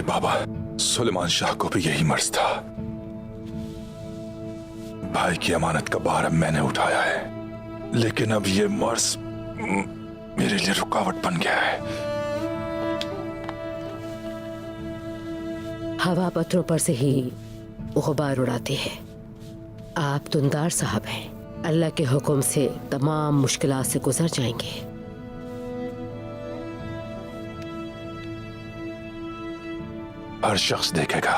मेरे बाबा सुलेमान शाह को भी यही मर्ज था। भाई की अमानत का भार अब मैंने उठाया है, लेकिन अब ये मर्ज मेरे लिए रुकावट बन गया है। हवा पत्थरों पर से ही गुबार उड़ाती है। आप दुंदार साहब हैं, अल्लाह के हुक्म से तमाम मुश्किलात से गुजर जाएंगे। हर शख्स देखेगा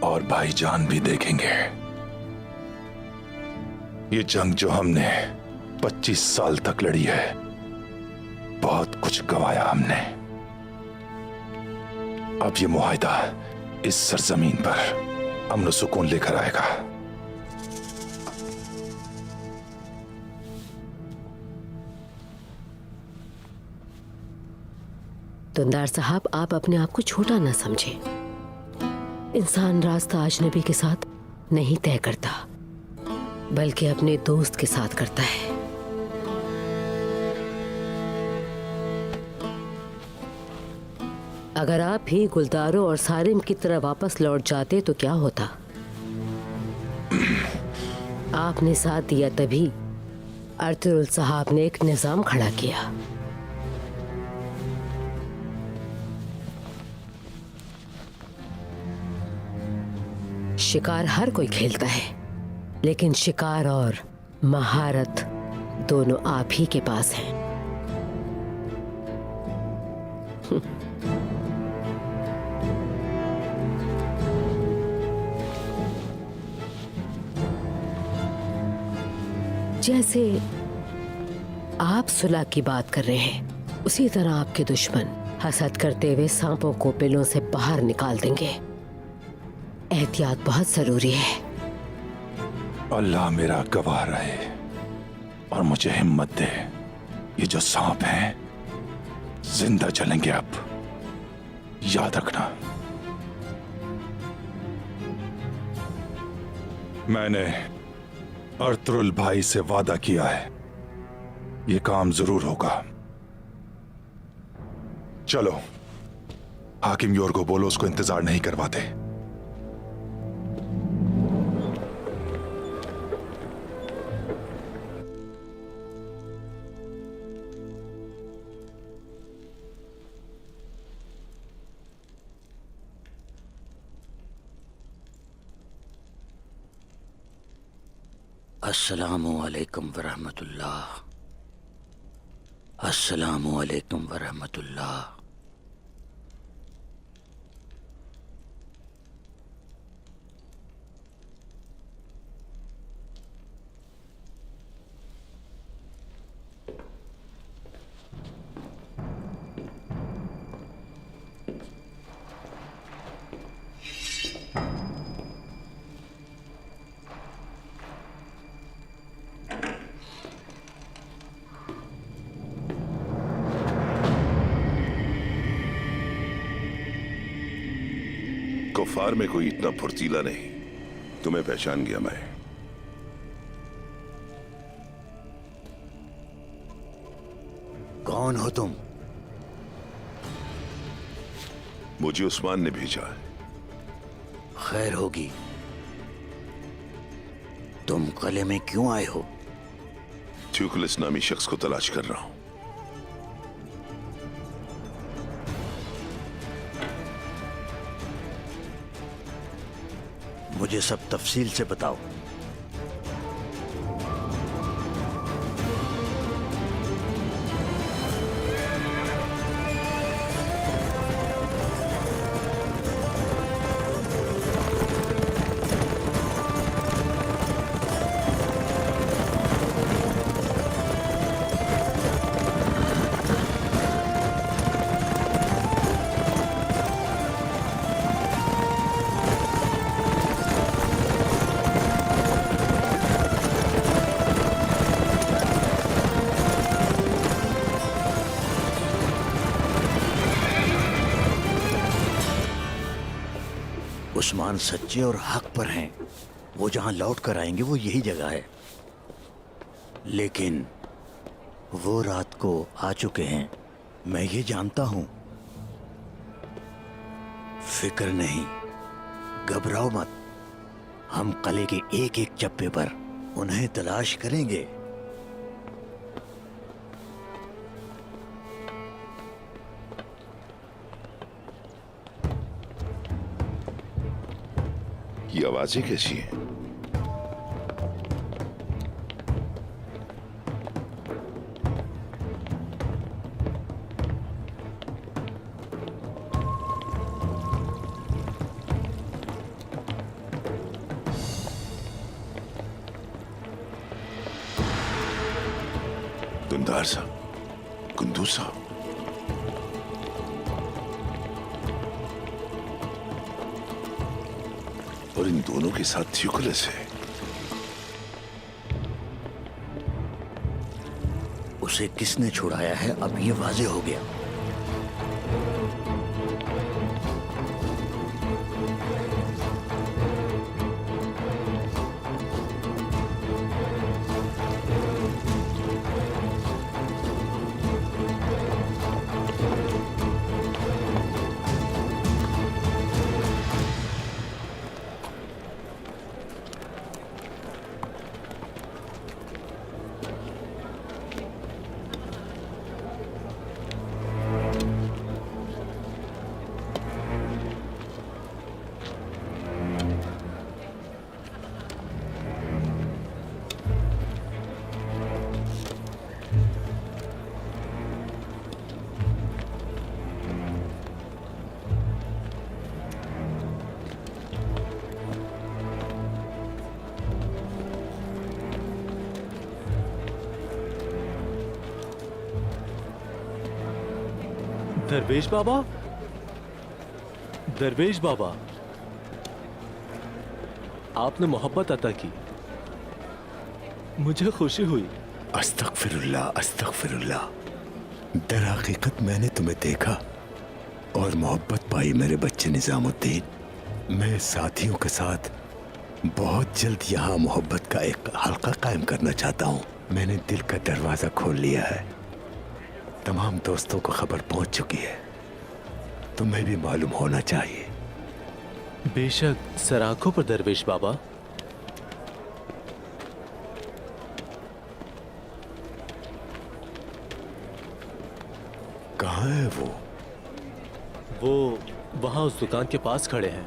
और भाईजान भी देखेंगे। ये जंग जो हमने 25 साल तक लड़ी है, बहुत कुछ गंवाया हमने। अब ये मुआहिदा इस सरजमीन पर अमन सुकून लेकर आएगा। दुंदार साहब, आप अपने आप को छोटा ना समझें। इंसान रास्ता अजनबी के साथ नहीं तय करता, बल्कि अपने दोस्त के साथ करता है। अगर आप भी गुलदारों और सारिम की तरह वापस लौट जाते तो क्या होता? आपने साथ दिया तभी अर्तुगरुल साहब ने एक निजाम खड़ा किया। शिकार हर कोई खेलता है, लेकिन शिकार और महारत दोनों आप ही के पास हैं। जैसे आप सुलह की बात कर रहे हैं, उसी तरह आपके दुश्मन हसद करते हुए सांपों को बिलों से बाहर निकाल देंगे। एहतियात बहुत जरूरी है। अल्लाह मेरा गवाह रहे और मुझे हिम्मत दे। ये जो सांप हैं जिंदा चलेंगे अब, याद रखना। मैंने अर्तुगरुल भाई से वादा किया है, ये काम जरूर होगा। चलो, हाकिम योर को बोलो उसको इंतजार नहीं करवाते। अस्सलामु अलैकुम वरहमतुल्लाह। अस्सलामु अलैकुम वरहमतुल्लाह। कुफार में कोई इतना फुर्तीला नहीं। तुम्हें पहचान गया मैं। कौन हो तुम? मुझे उस्मान ने भेजा है। खैर होगी। तुम किले में क्यों आए हो? ट्यूकलिस नामी शख्स को तलाश कर रहा हूं। मुझे सब तफसील से बताओ। उस्मान सच्चे और हक पर हैं। वो जहां लौट कर आएंगे वो यही जगह है। लेकिन वो रात को आ चुके हैं, मैं ये जानता हूं। फिक्र नहीं, घबराओ मत। हम कले के एक एक चप्पे पर उन्हें तलाश करेंगे। ये आवाजें कैसी हैं? दुंदार साहब, कुंदू साहब, और इन दोनों के साथ थ्यूकुलस है। उसे किसने छुड़ाया है अब ये वाजे हो गया। दरवेश बाबा, दरवेश बाबा, आपने मोहब्बत अता की, मुझे खुशी हुई। अस्तगफिरुल्लाह, अस्तगफिरुल्लाह। दर हकीकत मैंने तुम्हें देखा और मोहब्बत पाई मेरे बच्चे निजामुद्दीन। मैं साथियों के साथ बहुत जल्द यहाँ मोहब्बत का एक हल्का कायम करना चाहता हूँ। मैंने दिल का दरवाजा खोल लिया है। तमाम दोस्तों को खबर पहुंच चुकी है। तुम्हें भी मालूम होना चाहिए। बेशक सर आंखों पर दरवेश बाबा। कहाँ है वो? वो वहां उस दुकान के पास खड़े हैं।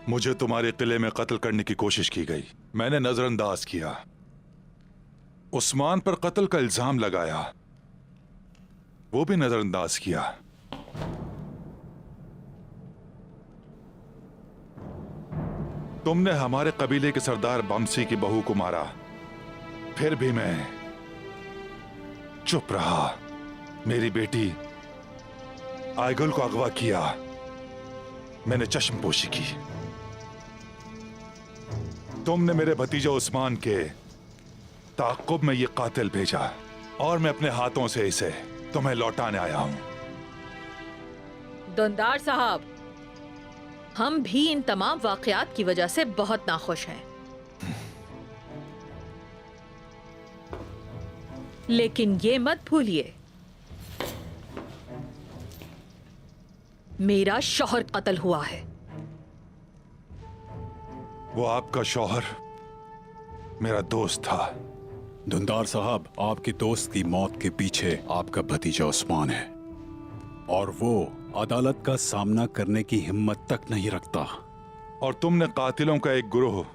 मुझे तुम्हारे किले में कत्ल करने की कोशिश की गई, मैंने नजरअंदाज किया। उस्मान पर कत्ल का इल्जाम लगाया, वो भी नजरअंदाज किया। तुमने हमारे कबीले के सरदार बमसी की बहू को मारा, फिर भी मैं चुप रहा। मेरी बेटी आयगुल को अगवा किया, मैंने चश्मपोशी की। तुमने मेरे भतीजे उस्मान के ताक़ुब में ये कातिल भेजा और मैं अपने हाथों से इसे तुम्हें लौटाने आया हूं। दुंदार साहब, हम भी इन तमाम वाकयात की वजह से बहुत नाखुश हैं। लेकिन ये मत भूलिए, मेरा शौहर कत्ल हुआ है। वो आपका शौहर मेरा दोस्त था। दुंदार साहब, आपके दोस्त की मौत के पीछे आपका भतीजा उस्मान है और वो अदालत का सामना करने की हिम्मत तक नहीं रखता। और तुमने कातिलों का एक गिरोह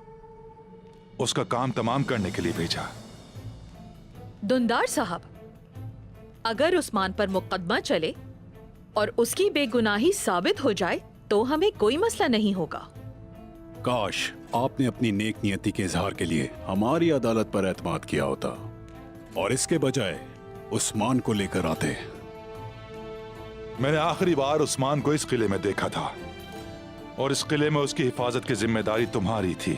उसका काम तमाम करने के लिए भेजा। दुंदार साहब, अगर उस्मान पर मुकदमा चले और उसकी बेगुनाही साबित हो जाए तो हमें कोई मसला नहीं होगा। काश आपने अपनी नेक नियति के इजहार के लिए हमारी अदालत पर एतमाद किया होता और इसके बजाय उस्मान को लेकर आते। मैंने आखिरी बार उस्मान को इस किले में देखा था और इस किले में उसकी हिफाजत की जिम्मेदारी तुम्हारी थी।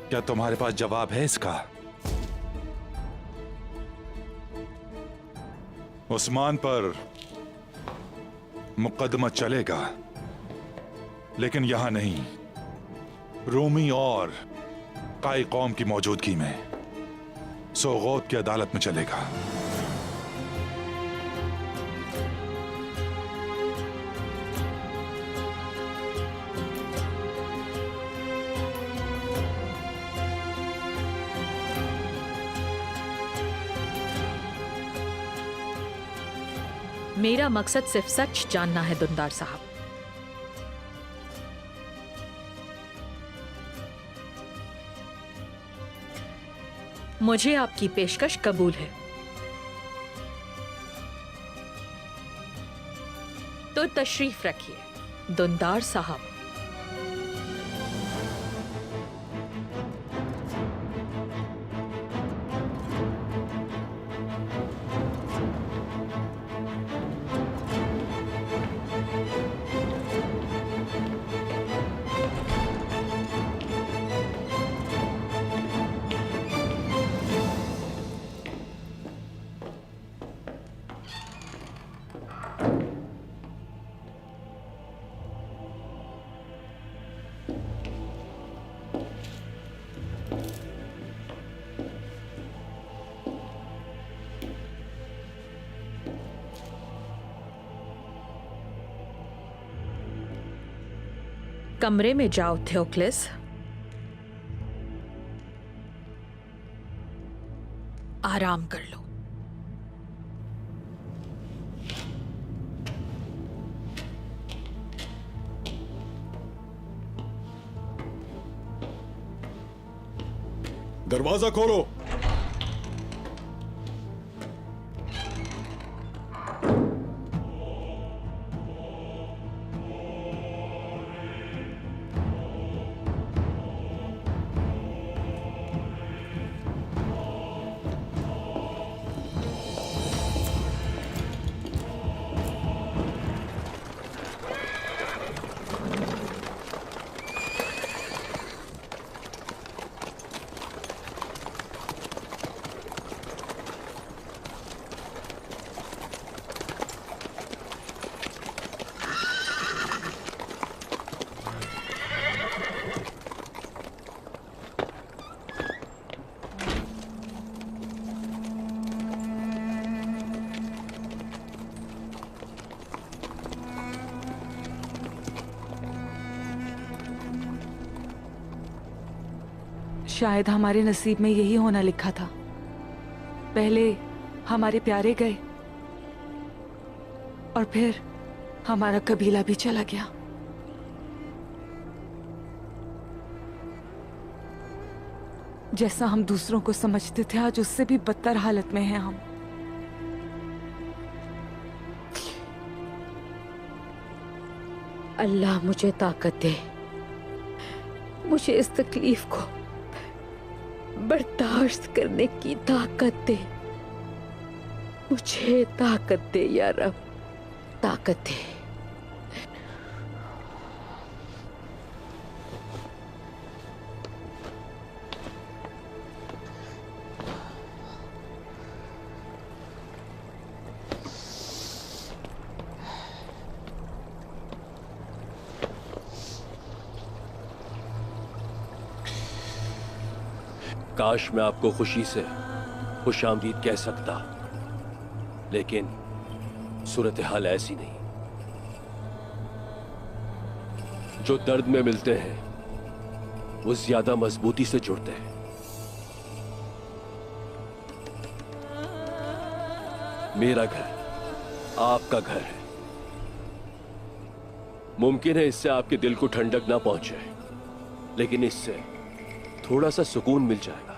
क्या तुम्हारे पास जवाब है इसका? उस्मान पर मुकदमा चलेगा, लेकिन यहां नहीं, रूमी और काई कौम की मौजूदगी में सोगौत की अदालत में चलेगा। मेरा मकसद सिर्फ सच जानना है दुंदार साहब। मुझे आपकी पेशकश कबूल है, तो तशरीफ रखिए दुंदार साहब। कमरे में जाओ थियोक्लिस। आराम कर लो। दरवाजा खोलो। शायद हमारे नसीब में यही होना लिखा था। पहले हमारे प्यारे गए और फिर हमारा कबीला भी चला गया। जैसा हम दूसरों को समझते थे, आज उससे भी बदतर हालत में हैं हम। अल्लाह मुझे ताकत दे, मुझे इस तकलीफ को बर्दाश्त करने की ताकत दे। मुझे ताकत दे या रब, ताकत दे। काश मैं आपको खुशी से खुशामदीद कह सकता, लेकिन सूरत हाल ऐसी नहीं। जो दर्द में मिलते हैं वो ज्यादा मजबूती से जुड़ते हैं। मेरा घर आपका घर है। मुमकिन है इससे आपके दिल को ठंडक ना पहुंचे, लेकिन इससे थोड़ा सा सुकून मिल जाएगा।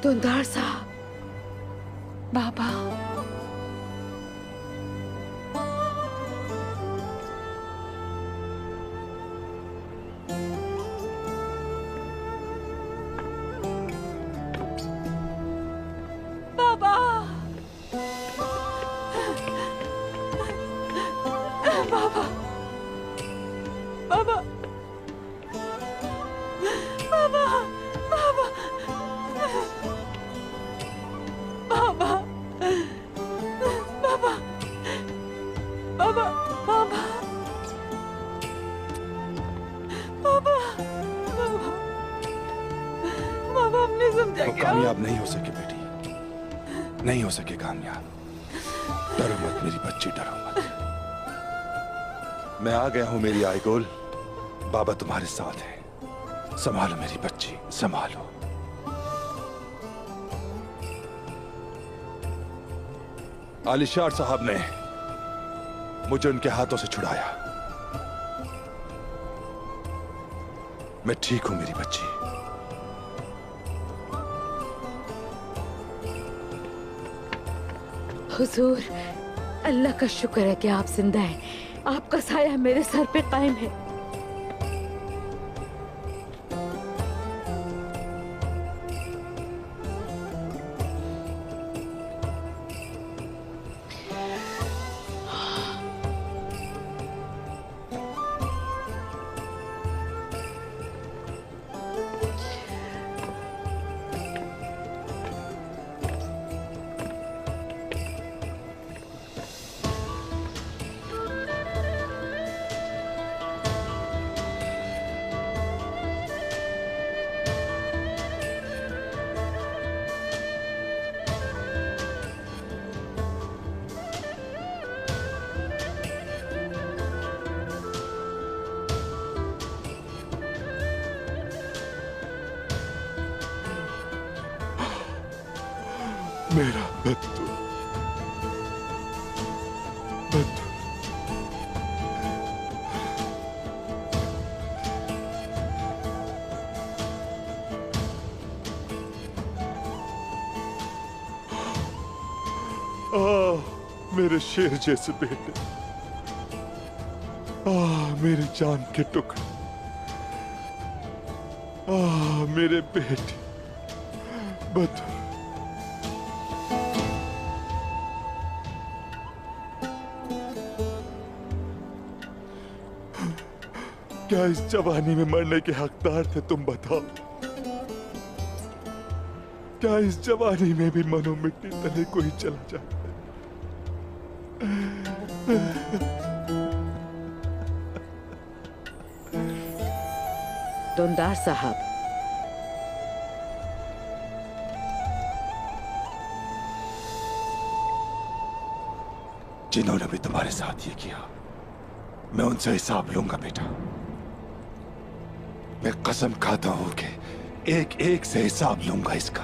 दुंदार साहब, बाबा, बाबा, बाबा, बाबा, बाबा, बाबा, बाबा, बाबा, बाबा, बाबा, बाबा, बाबा, हमने समझा वो क्या? कामयाब नहीं हो सके बेटी, नहीं हो सके कामयाब। डरो मत मेरी बच्ची, डरो मत। मैं आ गया हूं मेरी आईगोल। बाबा तुम्हारे साथ है। संभालो मेरी बच्ची, संभालो। आलिशार साहब ने मुझे उनके हाथों से छुड़ाया। मैं ठीक हूं मेरी बच्ची। हुजूर, अल्लाह का शुक्र है कि आप जिंदा हैं। आपका साया मेरे सर पे कायम है। मेरा बद्दू, बद्दू। मेरे शेर जैसे बेटे, मेरे जान के टुकड़े, मेरे बेटे बद्दू। क्या इस जवानी में मरने के हकदार थे तुम बताओ? क्या इस जवानी में भी मनो मिट्टी तले को ही चला जाता है? दुंदार साहब, जिन्होंने भी तुम्हारे साथ ये किया, मैं उनसे हिसाब लूंगा बेटा। मैं कसम खाता हूं कि एक एक से हिसाब लूंगा इसका।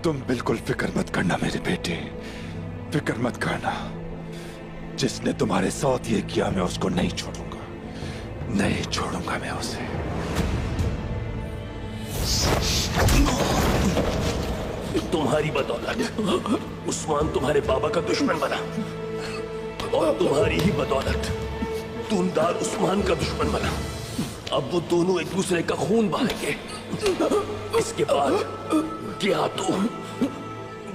तुम बिल्कुल फिक्र मत करना मेरे बेटे, फिक्र मत करना। जिसने तुम्हारे साथ ये किया मैं उसको नहीं छोड़ूंगा, नहीं छोड़ूंगा मैं उसे। तुम्हारी बदौलत उस्मान तुम्हारे बाबा का दुश्मन बना, और तुम्हारी ही बदौलत दुंदार उस्मान का दुश्मन बना। अब वो दोनों एक दूसरे का खून बहाएंगे। इसके बाद क्या तू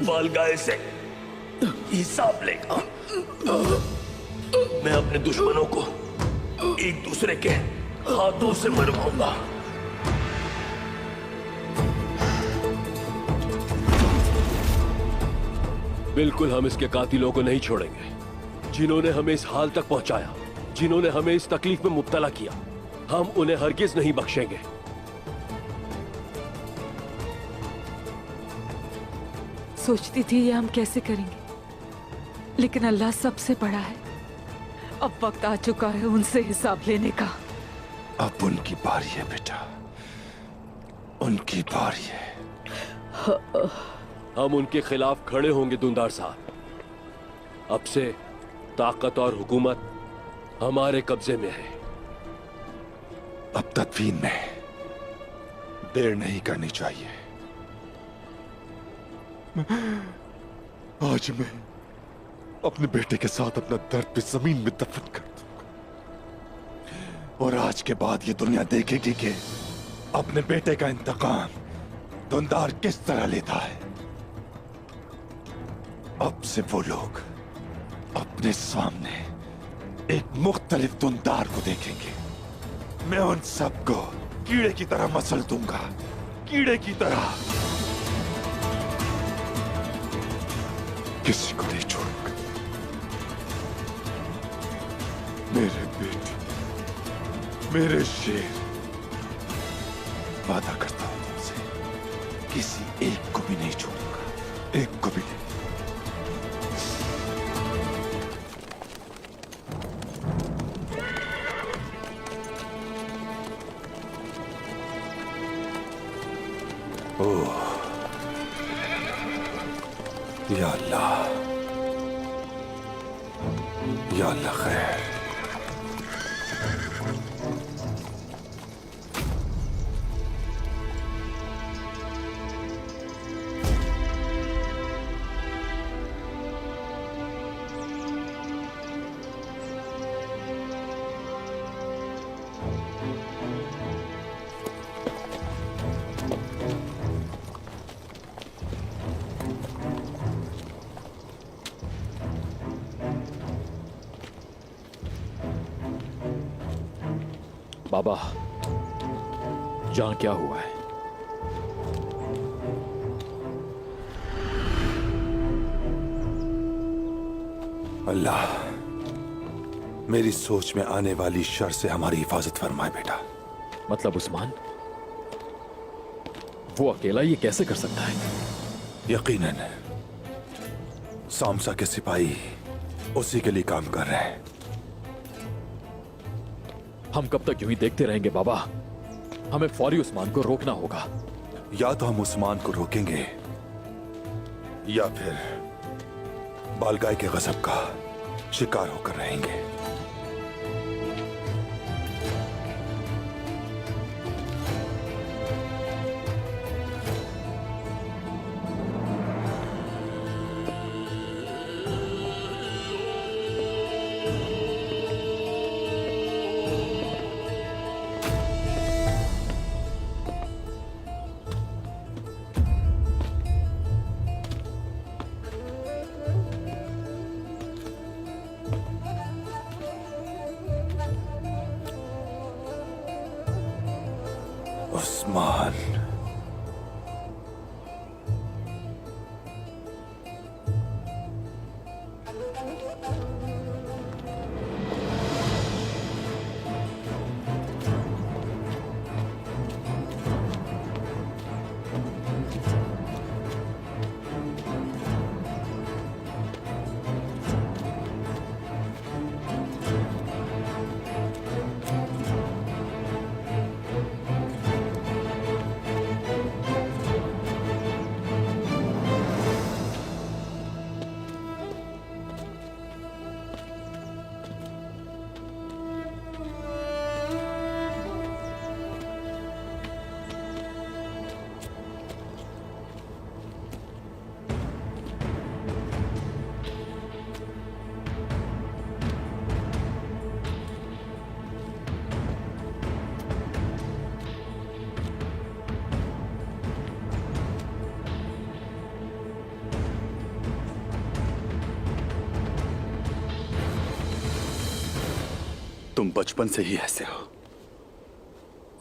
बालगाय से हिसाब लेगा। मैं अपने दुश्मनों को एक दूसरे के हाथों से मरवाऊंगा। बिल्कुल हम इसके कातिलों को नहीं छोड़ेंगे, जिन्होंने हमें इस हाल तक पहुंचाया, जिन्होंने हमें इस तकलीफ में मुब्तला किया। हम उन्हें हरगिज नहीं बख्शेंगे। सोचती थी ये हम कैसे करेंगे, लेकिन अल्लाह सबसे बड़ा है। अब वक्त आ चुका है उनसे हिसाब लेने का। अब उनकी बारी है बेटा, उनकी बारी है। हम उनके खिलाफ खड़े होंगे दुंदार साहब। अब से ताकत और हुकूमत हमारे कब्जे में है। अब तदफीन में देर नहीं करनी चाहिए। आज मैं अपने बेटे के साथ अपना दर्द भी जमीन में दफन कर दूंगा। और आज के बाद ये दुनिया देखेगी कि अपने बेटे का इंतकाम धुंधार किस तरह लेता है। अब से वो लोग अपने सामने एक मुख्तलिफ धुंधार को देखेंगे। मैं उन सबको कीड़े की तरह मसल दूंगा, कीड़े की तरह। किसी को नहीं छोड़ूंगा। मेरे बेटे, मेरे शेर, वादा करता हूं तुमसे, किसी एक को भी नहीं छोड़ूंगा, एक को भी नहीं। ओह, या अल्लाह, या अल्लाह खैर। बाबा, यहाँ क्या हुआ है? अल्लाह मेरी सोच में आने वाली शर से हमारी हिफाजत फरमाए बेटा। मतलब उस्मान, वो अकेला ये कैसे कर सकता है? यकीनन सामसा के सिपाही उसी के लिए काम कर रहे हैं। हम कब तक यूं ही देखते रहेंगे बाबा? हमें फौरी उस्मान को रोकना होगा। या तो हम उस्मान को रोकेंगे या फिर बालगाय के गजब का शिकार होकर रहेंगे। उस्मान, तुम बचपन से ही ऐसे हो।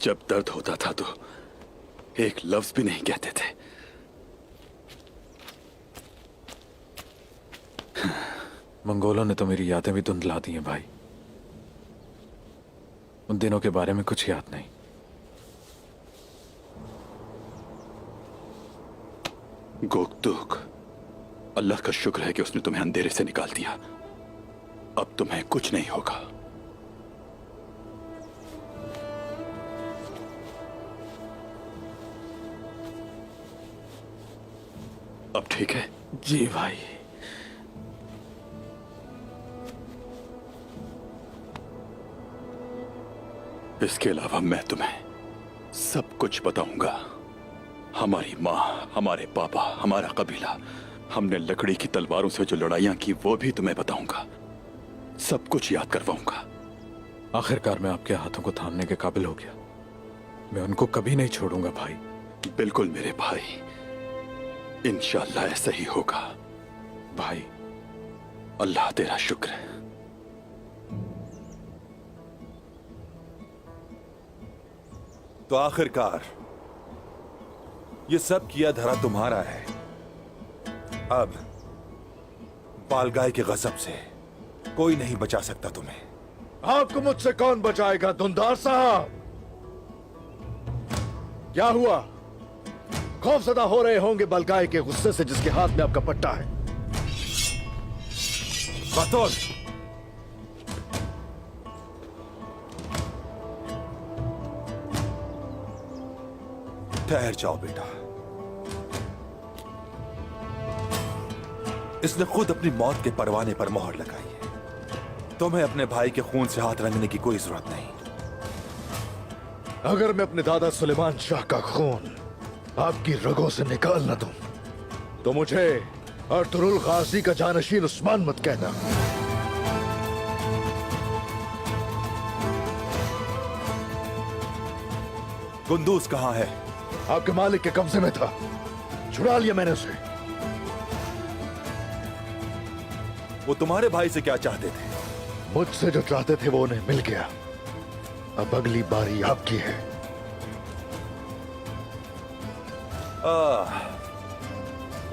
जब दर्द होता था तो एक लफ्ज भी नहीं कहते थे। मंगोलों ने तो मेरी यादें भी धुंधला दी हैं भाई। उन दिनों के बारे में कुछ याद नहीं। गोकतुक, अल्लाह का शुक्र है कि उसने तुम्हें अंधेरे से निकाल दिया। अब तुम्हें कुछ नहीं होगा। अब ठीक है? जी भाई। इसके अलावा मैं तुम्हें सब कुछ बताऊंगा। हमारी माँ, हमारे पापा, हमारा कबीला, हमने लकड़ी की तलवारों से जो लड़ाइयां की वो भी तुम्हें बताऊंगा, सब कुछ याद करवाऊंगा। आखिरकार मैं आपके हाथों को थामने के काबिल हो गया। मैं उनको कभी नहीं छोड़ूंगा भाई। बिल्कुल मेरे भाई, इंशाअल्लाह ऐसा ही होगा। भाई अल्लाह तेरा शुक्र है। तो आखिरकार ये सब किया धरा तुम्हारा है। अब बालगाय के गजब से कोई नहीं बचा सकता तुम्हें। आपको मुझसे कौन बचाएगा दुंदार साहब? क्या हुआ? खौफजदा हो रहे होंगे बलगाय के गुस्से से जिसके हाथ में आपका पट्टा है। बतौल ठहर जाओ बेटा। इसने खुद अपनी मौत के परवाने पर मोहर लगाई है। तुम्हें अपने भाई के खून से हाथ रंगने की कोई जरूरत नहीं। अगर मैं अपने दादा सुलेमान शाह का खून आपकी रगों से निकाल न दूं, तो मुझे अर्तुरुल गाजी का जानशीन उस्मान मत कहना। कुंदूज कहां है? आपके मालिक के कब्जे में था, छुड़ा लिया मैंने उसे। वो तुम्हारे भाई से क्या चाहते थे? मुझसे जो चाहते थे वो उन्हें मिल गया। अब अगली बारी आपकी है।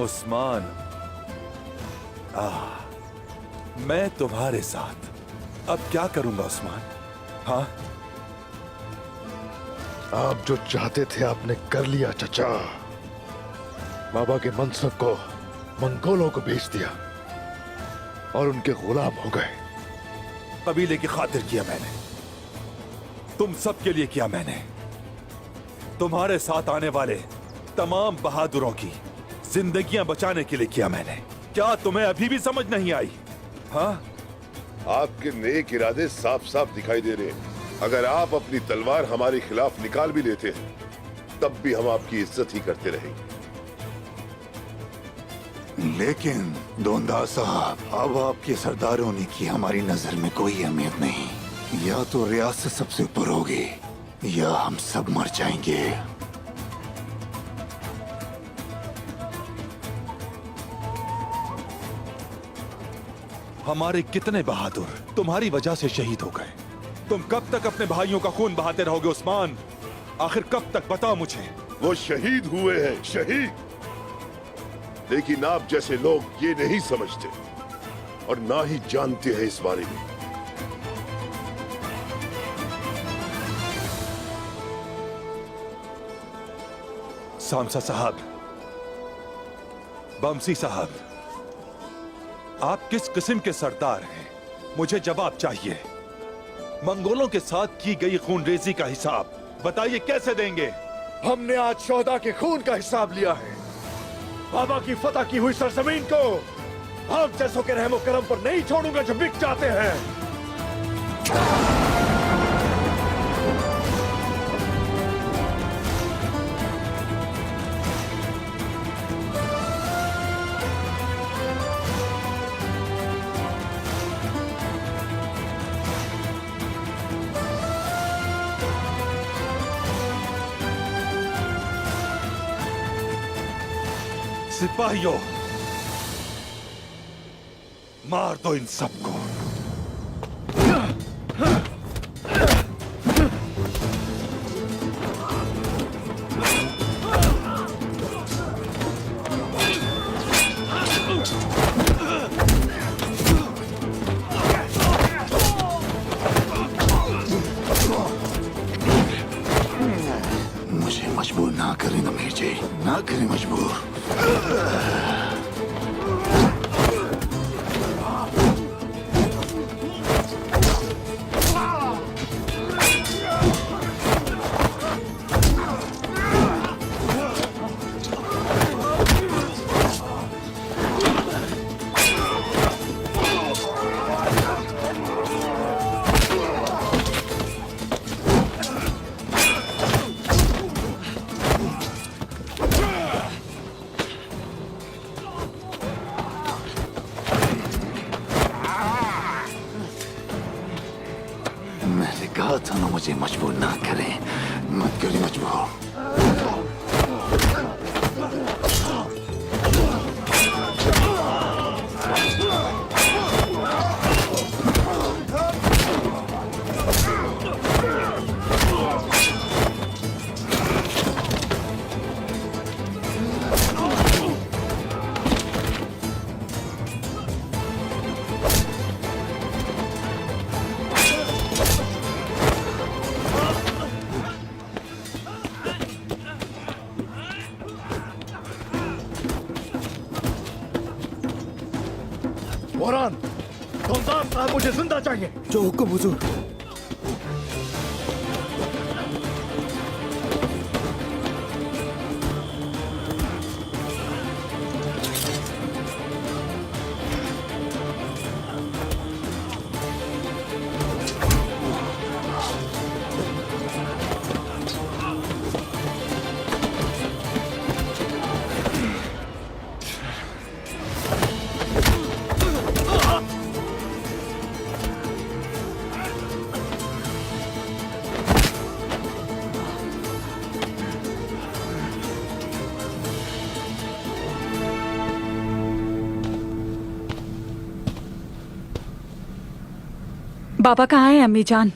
उस्मान, मैं तुम्हारे साथ अब क्या करूंगा उस्मान? हाँ, आप जो चाहते थे आपने कर लिया चचा। बाबा के मनसब को मंगोलों को बेच दिया और उनके गुलाम हो गए। कबीले की खातिर किया मैंने, तुम सबके लिए किया मैंने, तुम्हारे साथ आने वाले तमाम बहादुरों की जिंदगियां बचाने के लिए किया मैंने। क्या तुम्हें अभी भी समझ नहीं आई? हाँ, आपके नेक इरादे साफ साफ दिखाई दे रहे हैं। अगर आप अपनी तलवार हमारे खिलाफ निकाल भी लेते हैं, तब भी हम आपकी इज्जत ही करते रहेंगे। लेकिन दोंदा साहब, अब आपके सरदारों ने की हमारी नजर में कोई अहमियत नहीं। या तो रियासत सबसे ऊपर होगी या हम सब मर जाएंगे। हमारे कितने बहादुर तुम्हारी वजह से शहीद हो गए। तुम कब तक अपने भाइयों का खून बहाते रहोगे उस्मान? आखिर कब तक, बताओ मुझे। वो शहीद हुए हैं, शहीद। लेकिन आप जैसे लोग ये नहीं समझते और ना ही जानते हैं इस बारे में। सामसा साहब, बमसी साहब, आप किस किस्म के सरदार हैं? मुझे जवाब चाहिए। मंगोलों के साथ की गई खूनरेजी का हिसाब बताइए, कैसे देंगे? हमने आज शोहदा के खून का हिसाब लिया है। बाबा की फतह की हुई सरजमीन को आप जैसों के रहमो करम पर नहीं छोड़ूंगा जो बिक जाते हैं। सिपाहियों, मार दो इन सबको। मुझे मजबूर ना करें अमीर जी, ना करें मजबूर। दोनों मुझे मजबूर ना करें, मत करिए मजबूर। मोहरान, सुल्तान साहब मुझे जिंदा चाहिए। जो हुक्म हुजूर। बाबा कहाँ है अम्मी जान?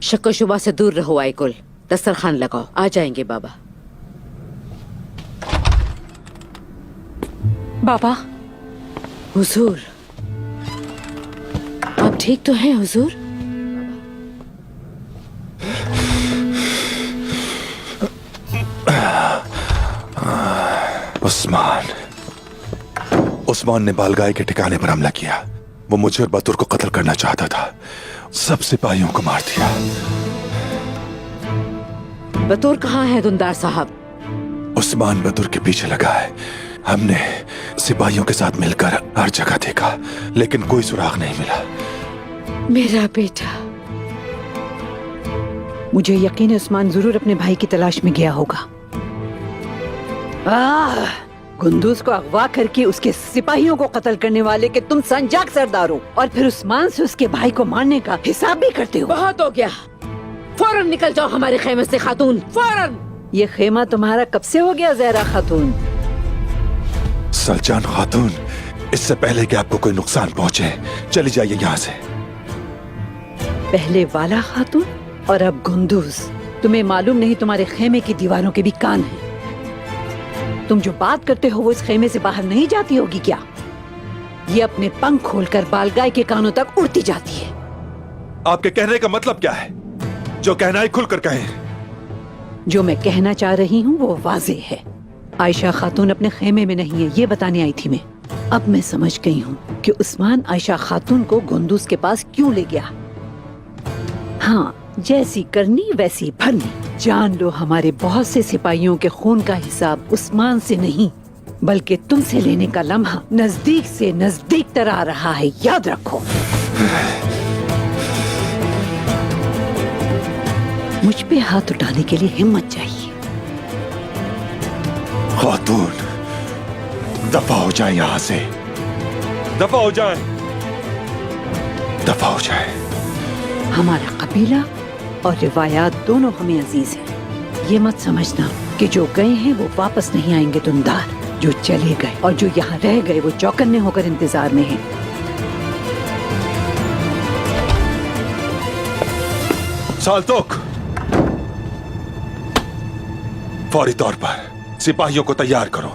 शक्को शुबा से दूर रहो आइकुल, दस्तरखान लगाओ, आ जाएंगे बाबा। बाबा, हुजूर, आप ठीक तो हैं हुजूर? उस्मान ने बालगाय के ठिकाने पर हमला किया। वो मुझे और बतूर को कत्ल करना चाहता था। सब सिपाहियों को मार दिया। बतूर कहाँ है दुंदार साहब? उस्मान बतूर के पीछे लगा है। हमने सिपाहियों के साथ मिलकर हर जगह देखा, लेकिन कोई सुराग नहीं मिला। मेरा बेटा। मुझे यकीन है उस्मान जरूर अपने भाई की तलाश में गया होगा। गुंदूज को अगवा करके उसके सिपाहियों को कत्ल करने वाले के तुम संजाक सरदार हो, और फिर उस्मान से उसके भाई को मारने का हिसाब भी करते हो। बहुत हो गया, फौरन निकल जाओ हमारे खेमे से खातून, फौरन। ये खेमा तुम्हारा कब से हो गया ज़हरा खातून? सलजान खातून, इससे पहले कि आपको कोई नुकसान पहुंचे, चली जाइए यहाँ से। पहले वाला खातून और अब गुंदूज। तुम्हें मालूम नहीं तुम्हारे खेमे की दीवारों के भी कान हैं। तुम जो बात करते हो वो इस खेमे से बाहर नहीं जाती होगी क्या? ये अपने पंख खोलकर बालगाय के कानों तक उड़ती जाती है। आपके कहने का मतलब क्या है? जो कहना है खुलकर कहें। जो मैं कहना चाह रही हूँ वो वाज़ेह है। आयशा खातून अपने खेमे में नहीं है, ये बताने आई थी मैं। अब मैं समझ गई हूँ कि उस्मान आयशा खातून को गुंदूज के पास क्यों ले गया। हाँ, जैसी करनी वैसी भरनी। जान लो, हमारे बहुत से सिपाहियों के खून का हिसाब उस्मान से नहीं बल्कि तुमसे लेने का लम्हा नजदीक से नजदीक तर आ रहा है, याद रखो। मुझ पे हाथ उठाने के लिए हिम्मत चाहिए। खातून, दफा हो जाए यहाँ से, दफा हो जाए, दफा हो जाए। हमारा कबीला और रिवायात दोनों हमें अजीज हैं। ये मत समझना कि जो गए हैं वो वापस नहीं आएंगे दुंदार। जो चले गए और जो यहाँ रह गए वो चौकन्ने होकर इंतजार में हैं। साल्तुक, फौरी तौर पर सिपाहियों को तैयार करो।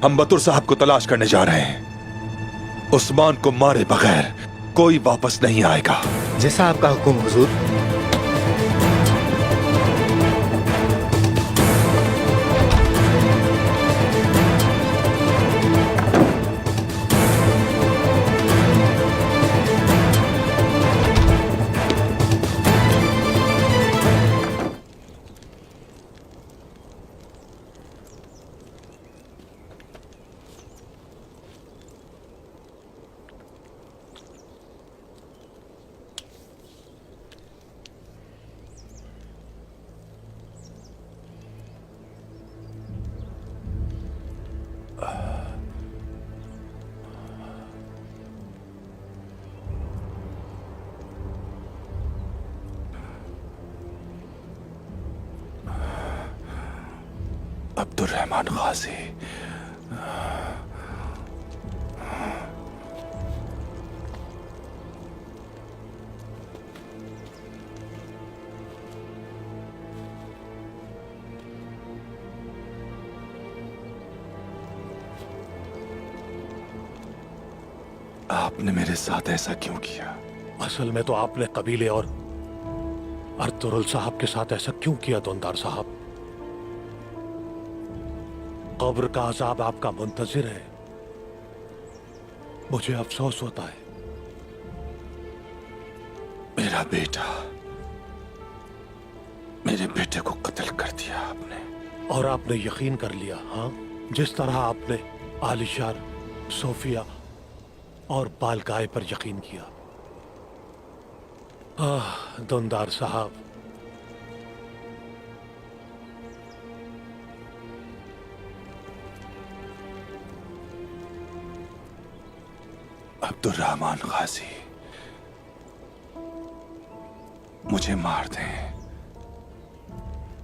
हम बतूर साहब को तलाश करने जा रहे हैं। उस्मान को मारे बगैर कोई वापस नहीं आएगा। जैसा आपका हुक्म हुजूर। अब्दुर्रहमान गाजी। आपने मेरे साथ ऐसा क्यों किया? असल में तो आपने कबीले और अर्तुरुल साहब के साथ ऐसा क्यों किया दुंदार साहब? कब्र का अजाब आपका मुंतजिर है। मुझे अफसोस होता है। मेरा बेटा, मेरे बेटे को कत्ल कर दिया आपने। और आपने यकीन कर लिया, हाँ? जिस तरह आपने आलिशार, सोफिया और बालगाय पर यकीन किया। दुंदार साहब, अब्दुर्रहमान गाजी, मुझे मार दें,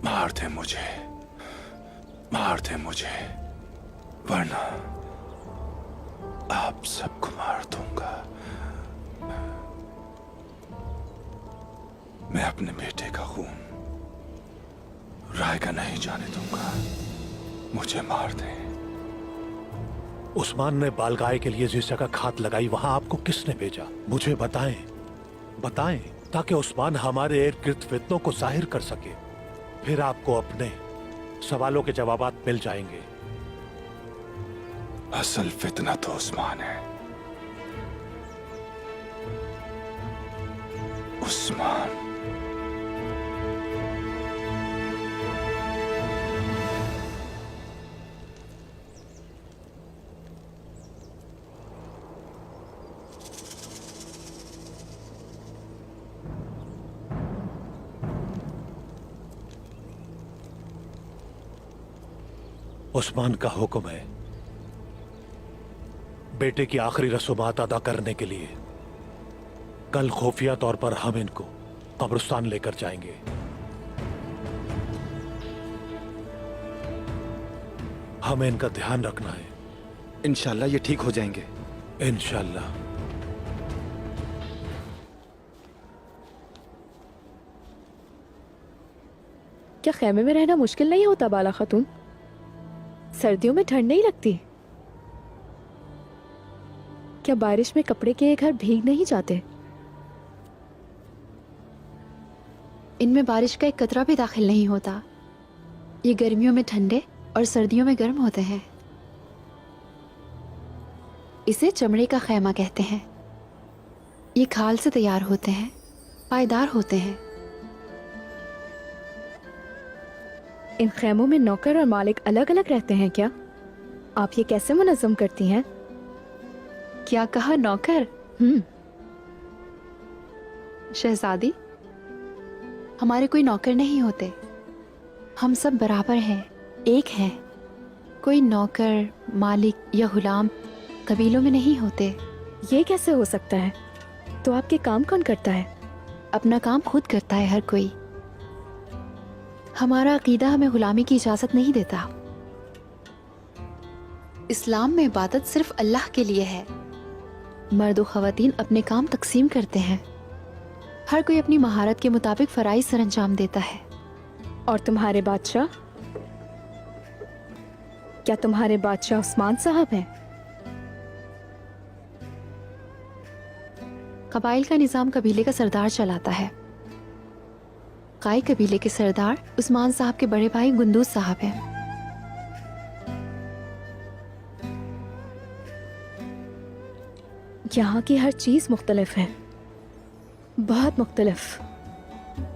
मार दें मुझे, मार दें मुझे, वरना आप सबको मार दूंगा। मैं अपने बेटे का खून रायगा नहीं जाने दूंगा। मुझे मार दें। उस्मान ने बालगाय के लिए जिस जगह घात लगाई, वहां आपको किसने भेजा? मुझे बताएं, बताएं, ताकि उस्मान हमारे इर्द गिर्द फितनों को जाहिर कर सके। फिर आपको अपने सवालों के जवाबात मिल जाएंगे। असल फितना तो उस्मान है। उस्मान। उस्मान का हुक्म है बेटे की आखिरी रसूमात अदा करने के लिए कल खुफिया तौर पर हम इनको कब्रिस्तान लेकर जाएंगे। हमें इनका ध्यान रखना है। इंशाल्लाह ये ठीक हो जाएंगे। इंशाल्लाह। क्या खैमे में रहना मुश्किल नहीं होता बाला खातून? सर्दियों में ठंड नहीं लगती? क्या बारिश में कपड़े के घर भीग नहीं जाते? इनमें बारिश का एक कतरा भी दाखिल नहीं होता। ये गर्मियों में ठंडे और सर्दियों में गर्म होते हैं। इसे चमड़े का खैमा कहते हैं। ये खाल से तैयार होते हैं, पायदार होते हैं। इन खैमों में नौकर और मालिक अलग अलग रहते हैं क्या? आप ये कैसे मुनज़्ज़म करती हैं? क्या कहा, नौकर? शहजादी, हमारे कोई नौकर नहीं होते। हम सब बराबर हैं, एक हैं। कोई नौकर, मालिक या गुलाम कबीलों में नहीं होते। ये कैसे हो सकता है? तो आपके काम कौन करता है? अपना काम खुद करता है हर कोई। हमारा अकीदा हमें गुलामी की इजाजत नहीं देता। इस्लाम में इबादत सिर्फ अल्लाह के लिए है। मर्द और ख़वातीन अपने काम तकसीम करते हैं। हर कोई अपनी महारत के मुताबिक फराइज सरंजाम देता है। और तुम्हारे बादशाह? क्या तुम्हारे बादशाह उस्मान साहब हैं? कबाइल का निज़ाम कबीले का सरदार चलाता है। काई कबीले के सरदार उस्मान साहब के बड़े भाई गुंदूज साहब हैं। यहाँ की हर चीज़ मुख्तलिफ है, बहुत मुख्तलिफ।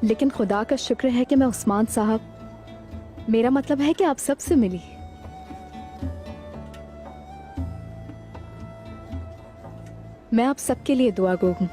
लेकिन खुदा का शुक्र है कि मैं उस्मान साहब, मेरा मतलब है कि आप सबसे मिली। मैं आप सबके लिए दुआ गो हूँ।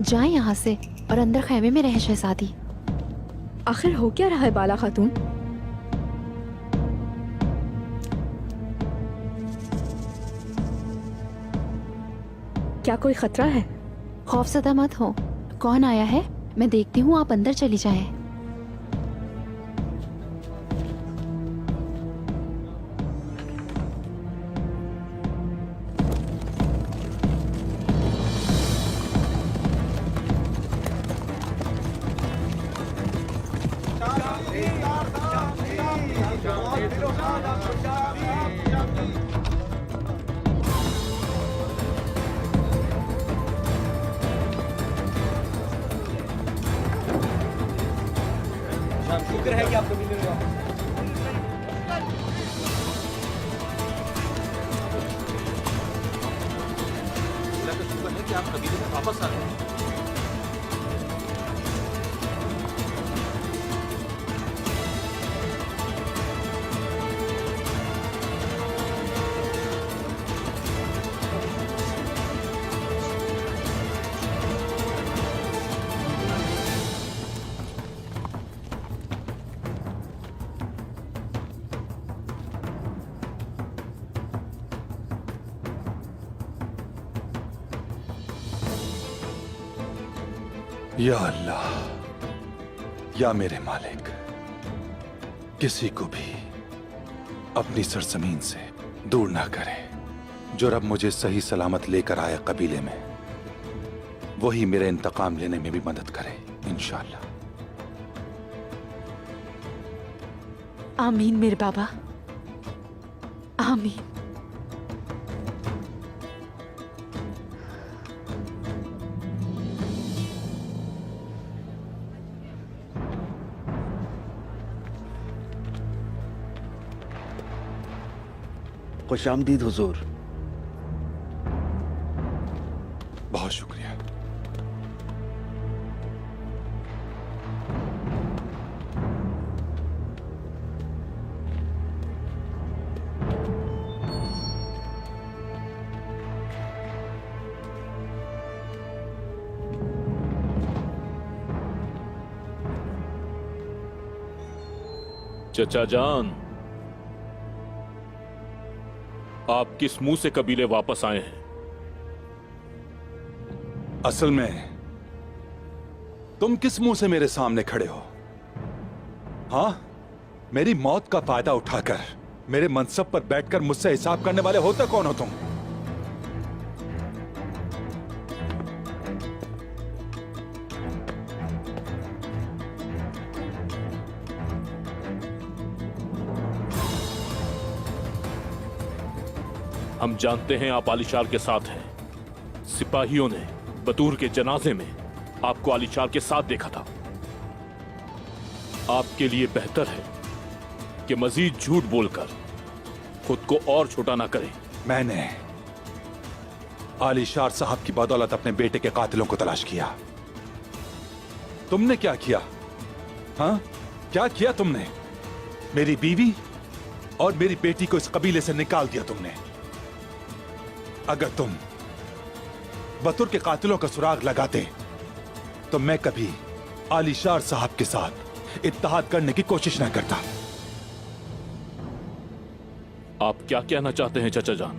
जाएं यहाँ से और अंदर खैमे में रहे शहजादी। आखिर हो क्या रहा है बाला खातून? क्या कोई खतरा है? खौफजदा मत हो। कौन आया है मैं देखती हूँ, आप अंदर चली जाएं। शुक्र है कि आप कभी नहीं शुक्र है कि आप कबीले में वापस आ गए। या अल्लाह, या मेरे मालिक, किसी को भी अपनी सरजमीन से दूर ना करे। जो रब मुझे सही सलामत लेकर आया कबीले में, वही मेरे इंतकाम लेने में भी मदद करे इंशाअल्लाह। आमीन मेरे बाबा, आमीन। खुशामदीद हुजूर। बहुत शुक्रिया। चचा जान, आप किस मुंह से कबीले वापस आए हैं? असल में तुम किस मुंह से मेरे सामने खड़े हो? हाँ, मेरी मौत का फायदा उठाकर मेरे मनसब पर बैठकर मुझसे हिसाब करने वाले होते कौन हो तुम? हम जानते हैं आप आलिशार के साथ हैं। सिपाहियों ने बतूर के जनाजे में आपको आलिशार के साथ देखा था। आपके लिए बेहतर है कि मजीद झूठ बोलकर खुद को और छोटा ना करें। मैंने आलिशार साहब की बदौलत अपने बेटे के कातिलों को तलाश किया। तुमने क्या किया? हाँ, क्या किया तुमने? मेरी बीवी और मेरी बेटी को इस कबीले से निकाल दिया तुमने। अगर तुम बतूर के कातिलों का सुराग लगाते तो मैं कभी आलिशार साहब के साथ इत्तेहाद करने की कोशिश न करता। आप क्या कहना चाहते हैं चचा जान?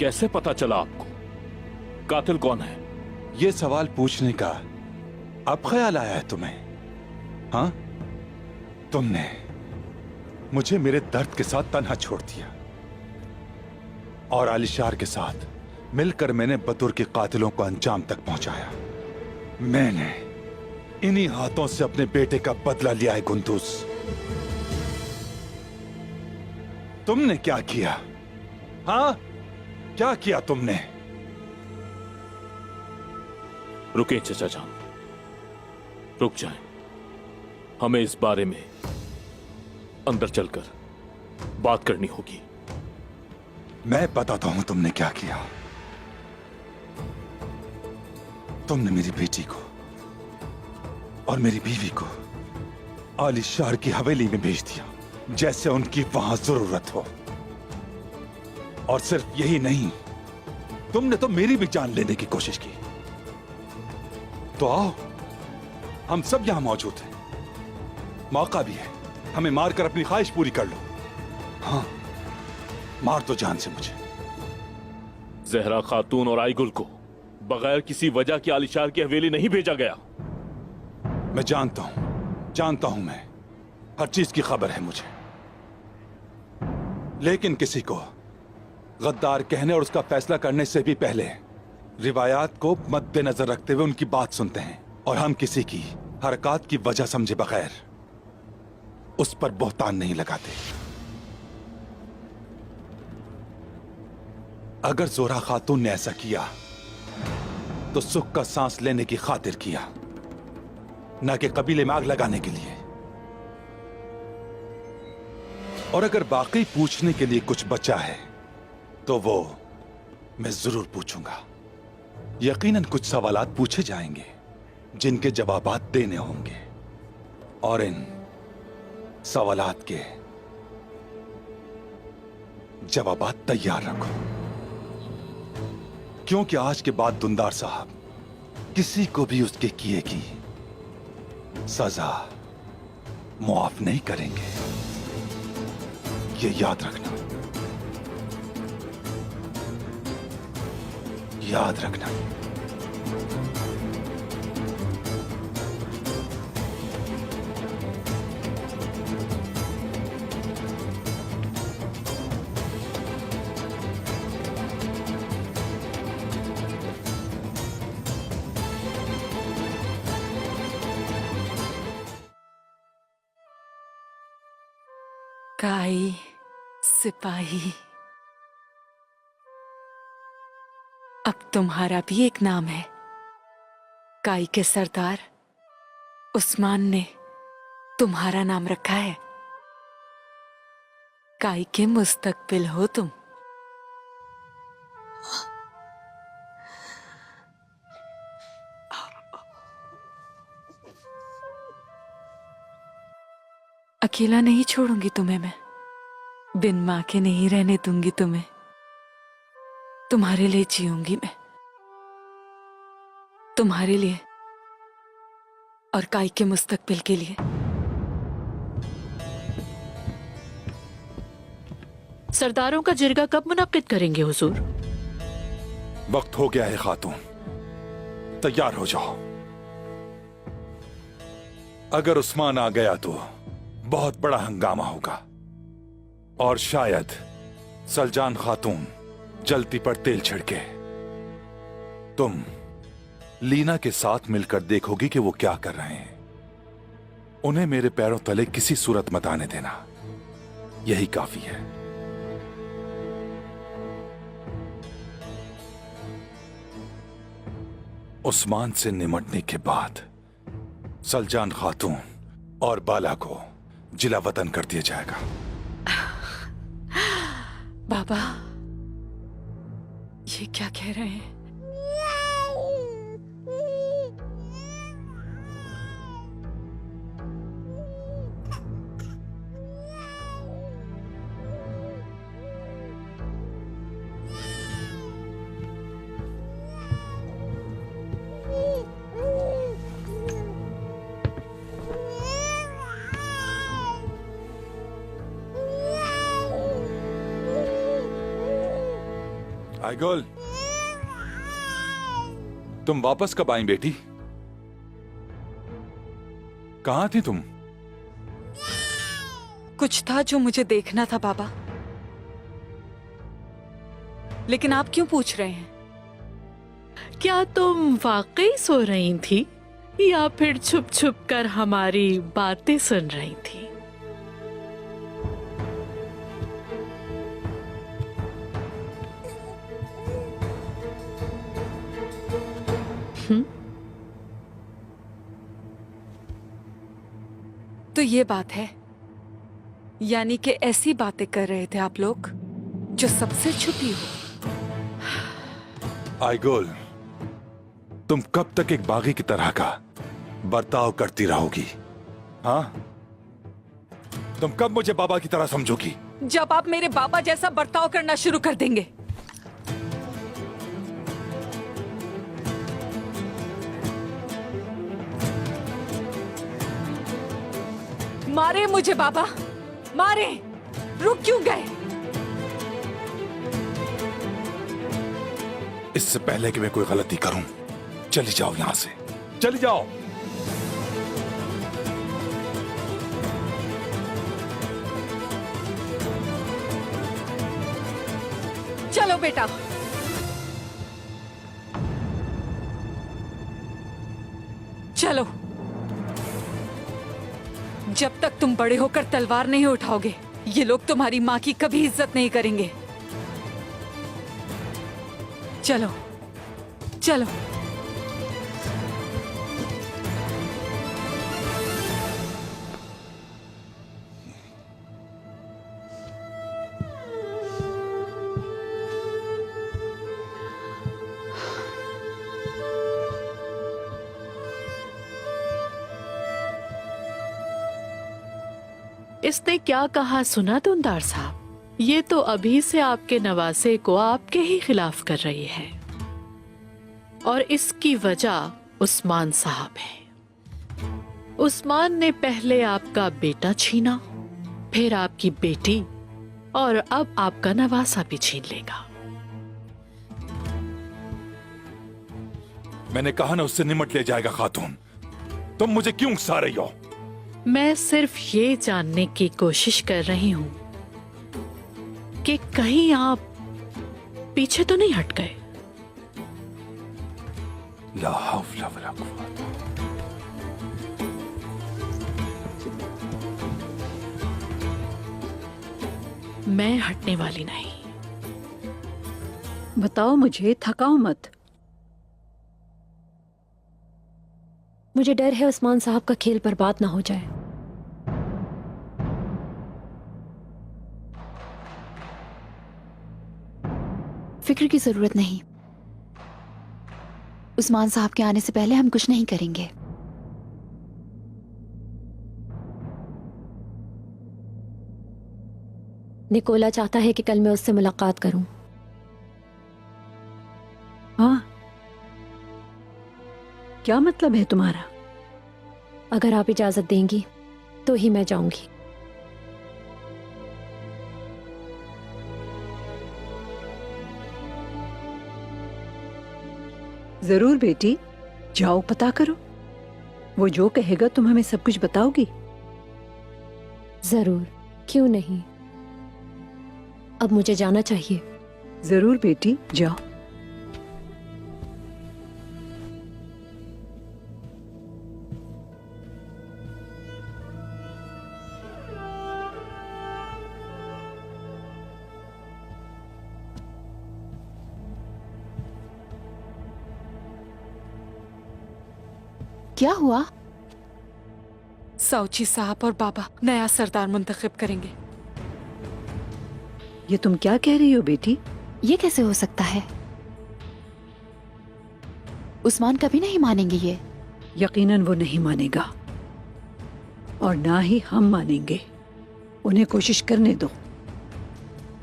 कैसे पता चला आपको कातिल कौन है? यह सवाल पूछने का अब ख्याल आया है तुम्हें? हाँ, तुमने मुझे मेरे दर्द के साथ तन्हा छोड़ दिया और आलिशार के साथ मिलकर मैंने बतूर के कातिलों को अंजाम तक पहुंचाया। मैंने इन्हीं हाथों से अपने बेटे का बदला लिया है गुंदूस। तुमने क्या किया? हाँ, क्या किया तुमने? रुके चचा जान, रुक जाएं। हमें इस बारे में अंदर चलकर बात करनी होगी। मैं बताता हूं तुमने क्या किया। तुमने मेरी बेटी को और मेरी बीवी को आलिशार की हवेली में भेज दिया, जैसे उनकी वहां जरूरत हो। और सिर्फ यही नहीं, तुमने तो मेरी भी जान लेने की कोशिश की। तो आओ, हम सब यहां मौजूद हैं। मौका भी है, हमें मारकर अपनी ख्वाहिश पूरी कर लो। हाँ, मार दो जान से मुझे। जहरा खातून और आईगुल को बगैर किसी वजह की आलिशार की हवेली नहीं भेजा गया। मैं जानता हूं मैं, हर चीज की खबर है मुझे। लेकिन किसी को गद्दार कहने और उसका फैसला करने से भी पहले रिवायात को मद्देनजर रखते हुए उनकी बात सुनते हैं, और हम किसी की हरकत की वजह समझे बगैर उस पर बोहतान नहीं लगाते। अगर जोरा खातून ने ऐसा किया तो सुख का सांस लेने की खातिर किया, ना कि कबीले में आग लगाने के लिए। और अगर बाकी पूछने के लिए कुछ बचा है तो वो मैं जरूर पूछूंगा। यकीनन कुछ सवालात पूछे जाएंगे जिनके जवाबात देने होंगे, और इन सवालात के जवाबात तैयार रखो, क्योंकि आज के बाद दुंदार साहब किसी को भी उसके किए की सजा मुआफ नहीं करेंगे। ये याद रखना, याद रखना। काई सिपाही, अब तुम्हारा भी एक नाम है। काई के सरदार उस्मान ने तुम्हारा नाम रखा है। काई के मुस्तकबिल हो तुम। अकेला नहीं छोड़ूंगी तुम्हें मैं, बिन मां के नहीं रहने दूंगी तुम्हें। तुम्हारे लिए जीऊंगी मैं, तुम्हारे लिए और काई के मुस्तकबिल के लिए। सरदारों का जिरगा कब मुनक्किद करेंगे हुजूर? वक्त हो गया है खातून, तैयार हो जाओ। अगर उस्मान आ गया तो बहुत बड़ा हंगामा होगा, और शायद सलजान खातून जलती पर तेल छिड़के। तुम लीना के साथ मिलकर देखोगी कि वो क्या कर रहे हैं। उन्हें मेरे पैरों तले किसी सूरत मत आने देना, यही काफी है। उस्मान से निमटने के बाद सलजान खातून और बाला को जिला वतन कर दिया जाएगा। बाबा, ये क्या कह रहे हैं? आईगुल, तुम वापस कब आई बेटी? कहां थी तुम? कुछ था जो मुझे देखना था बाबा, लेकिन आप क्यों पूछ रहे हैं? क्या तुम वाकई सो रही थी या फिर छुप छुप कर हमारी बातें सुन रही थी? तो ये बात है, यानी कि ऐसी बातें कर रहे थे आप लोग जो सबसे छुपी हो। आईगुल, तुम कब तक एक बागी की तरह का बर्ताव करती रहोगी? हाँ, तुम कब मुझे बाबा की तरह समझोगी? जब आप मेरे बाबा जैसा बर्ताव करना शुरू कर देंगे। मारे मुझे बाबा, मारे। रुक क्यों गए? इससे पहले कि मैं कोई गलती करूं, चली जाओ यहां से, चली जाओ। चलो बेटा। चलो। जब तक तुम बड़े होकर तलवार नहीं उठाओगे, ये लोग तुम्हारी माँ की कभी इज्जत नहीं करेंगे। चलो चलो। इसने क्या कहा सुना दुंदार साहब? ये तो अभी से आपके नवासे को आपके ही खिलाफ कर रही है और इसकी वजह उस्मान साहब है। उस्मान ने पहले आपका बेटा छीना, फिर आपकी बेटी और अब आपका नवासा भी छीन लेगा। मैंने कहा ना उससे निमट ले जाएगा खातून। तुम मुझे क्यों उकसा रही हो? मैं सिर्फ ये जानने की कोशिश कर रही हूँ कि कहीं आप पीछे तो नहीं हट गए। ला हौला वला कुव्वता। मैं हटने वाली नहीं। बताओ मुझे, थकाओ मत। मुझे डर है उस्मान साहब का खेल बर्बाद ना हो जाए। फिक्र की जरूरत नहीं। उस्मान साहब के आने से पहले हम कुछ नहीं करेंगे। निकोला चाहता है कि कल मैं उससे मुलाकात करूं। हाँ, क्या मतलब है तुम्हारा? अगर आप इजाजत देंगी तो ही मैं जाऊंगी। जरूर बेटी, जाओ पता करो। वो जो कहेगा तुम हमें सब कुछ बताओगी। जरूर, क्यों नहीं। अब मुझे जाना चाहिए। जरूर बेटी, जाओ। क्या हुआ? साउची साहब और बाबा नया सरदार मुंतखब करेंगे। ये तुम क्या कह रही हो बेटी? ये कैसे हो सकता है? उस्मान कभी नहीं मानेंगे ये। यकीनन वो नहीं मानेगा और ना ही हम मानेंगे। उन्हें कोशिश करने दो,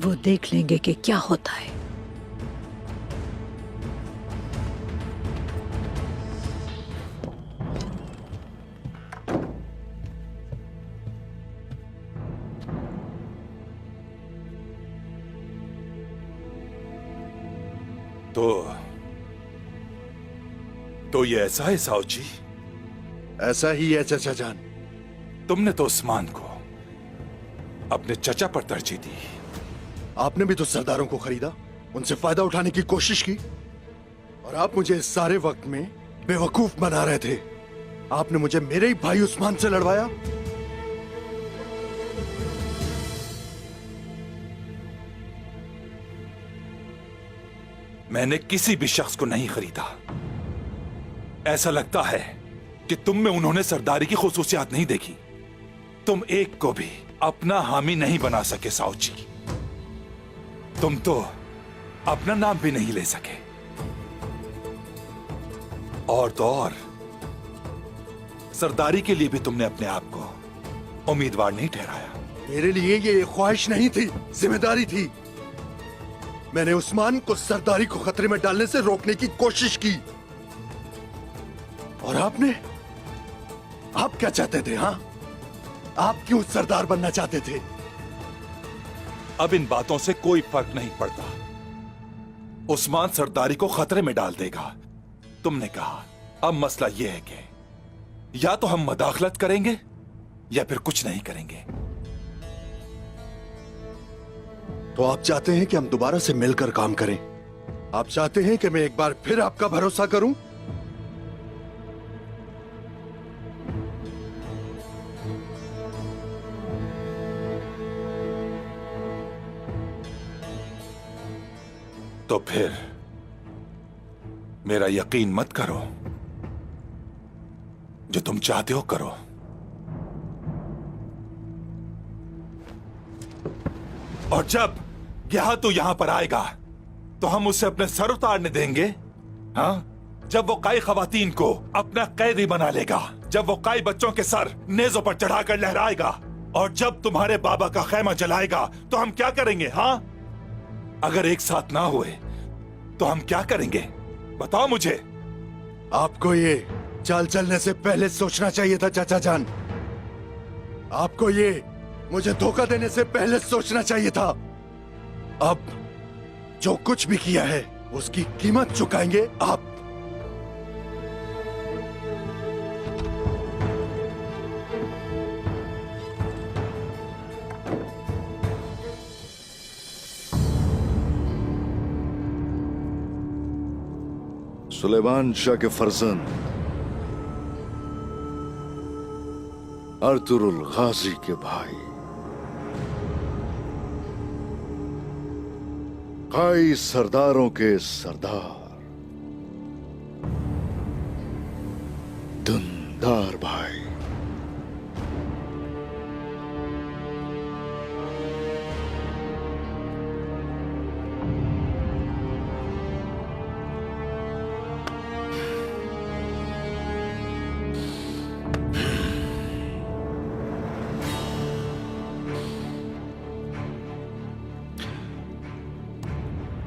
वो देख लेंगे कि क्या होता है। तो ये ऐसा है साउची? ऐसा ही है चचा जान। तुमने तो उस्मान को अपने चचा पर तरजीह दी। आपने भी तो सरदारों को खरीदा, उनसे फायदा उठाने की कोशिश की, और आप मुझे इस सारे वक्त में बेवकूफ बना रहे थे। आपने मुझे मेरे ही भाई उस्मान से लड़वाया। मैंने किसी भी शख्स को नहीं खरीदा। ऐसा लगता है कि तुम में उन्होंने सरदारी की खुसूसियात नहीं देखी। तुम एक को भी अपना हामी नहीं बना सके साउची। तुम तो अपना नाम भी नहीं ले सके। और तो और सरदारी के लिए भी तुमने अपने आप को उम्मीदवार नहीं ठहराया। मेरे लिए ये ख्वाहिश नहीं थी, जिम्मेदारी थी। मैंने उस्मान को सरदारी को खतरे में डालने से रोकने की कोशिश की। और आप क्या चाहते थे? हाँ, आप क्यों सरदार बनना चाहते थे? अब इन बातों से कोई फर्क नहीं पड़ता। उस्मान सरदारी को खतरे में डाल देगा। तुमने कहा, अब मसला यह है कि या तो हम मदाखलत करेंगे या फिर कुछ नहीं करेंगे। तो आप चाहते हैं कि हम दोबारा से मिलकर काम करें? आप चाहते हैं कि मैं एक बार फिर आपका भरोसा करूं? तो फिर मेरा यकीन मत करो। जो तुम चाहते हो करो। और जब तू यहां पर आएगा तो हम उसे अपने सर उतारने देंगे? हाँ? जब वो कई खवातीन को अपना कैदी बना लेगा, जब वो कई बच्चों के सर नेजों पर चढ़ाकर लहराएगा, और जब तुम्हारे बाबा का खैमा जलाएगा तो हम क्या करेंगे? हाँ? अगर एक साथ ना हुए तो हम क्या करेंगे? बताओ मुझे। आपको ये चाल चलने से पहले सोचना चाहिए था चाचा जान। आपको ये मुझे धोखा देने से पहले सोचना चाहिए था। अब जो कुछ भी किया है उसकी कीमत चुकाएंगे आप। सुलेमान शाह के फर्जंद अर्तुरुल गाजी के भाई कई सरदारों के सरदार दुंदार भाई।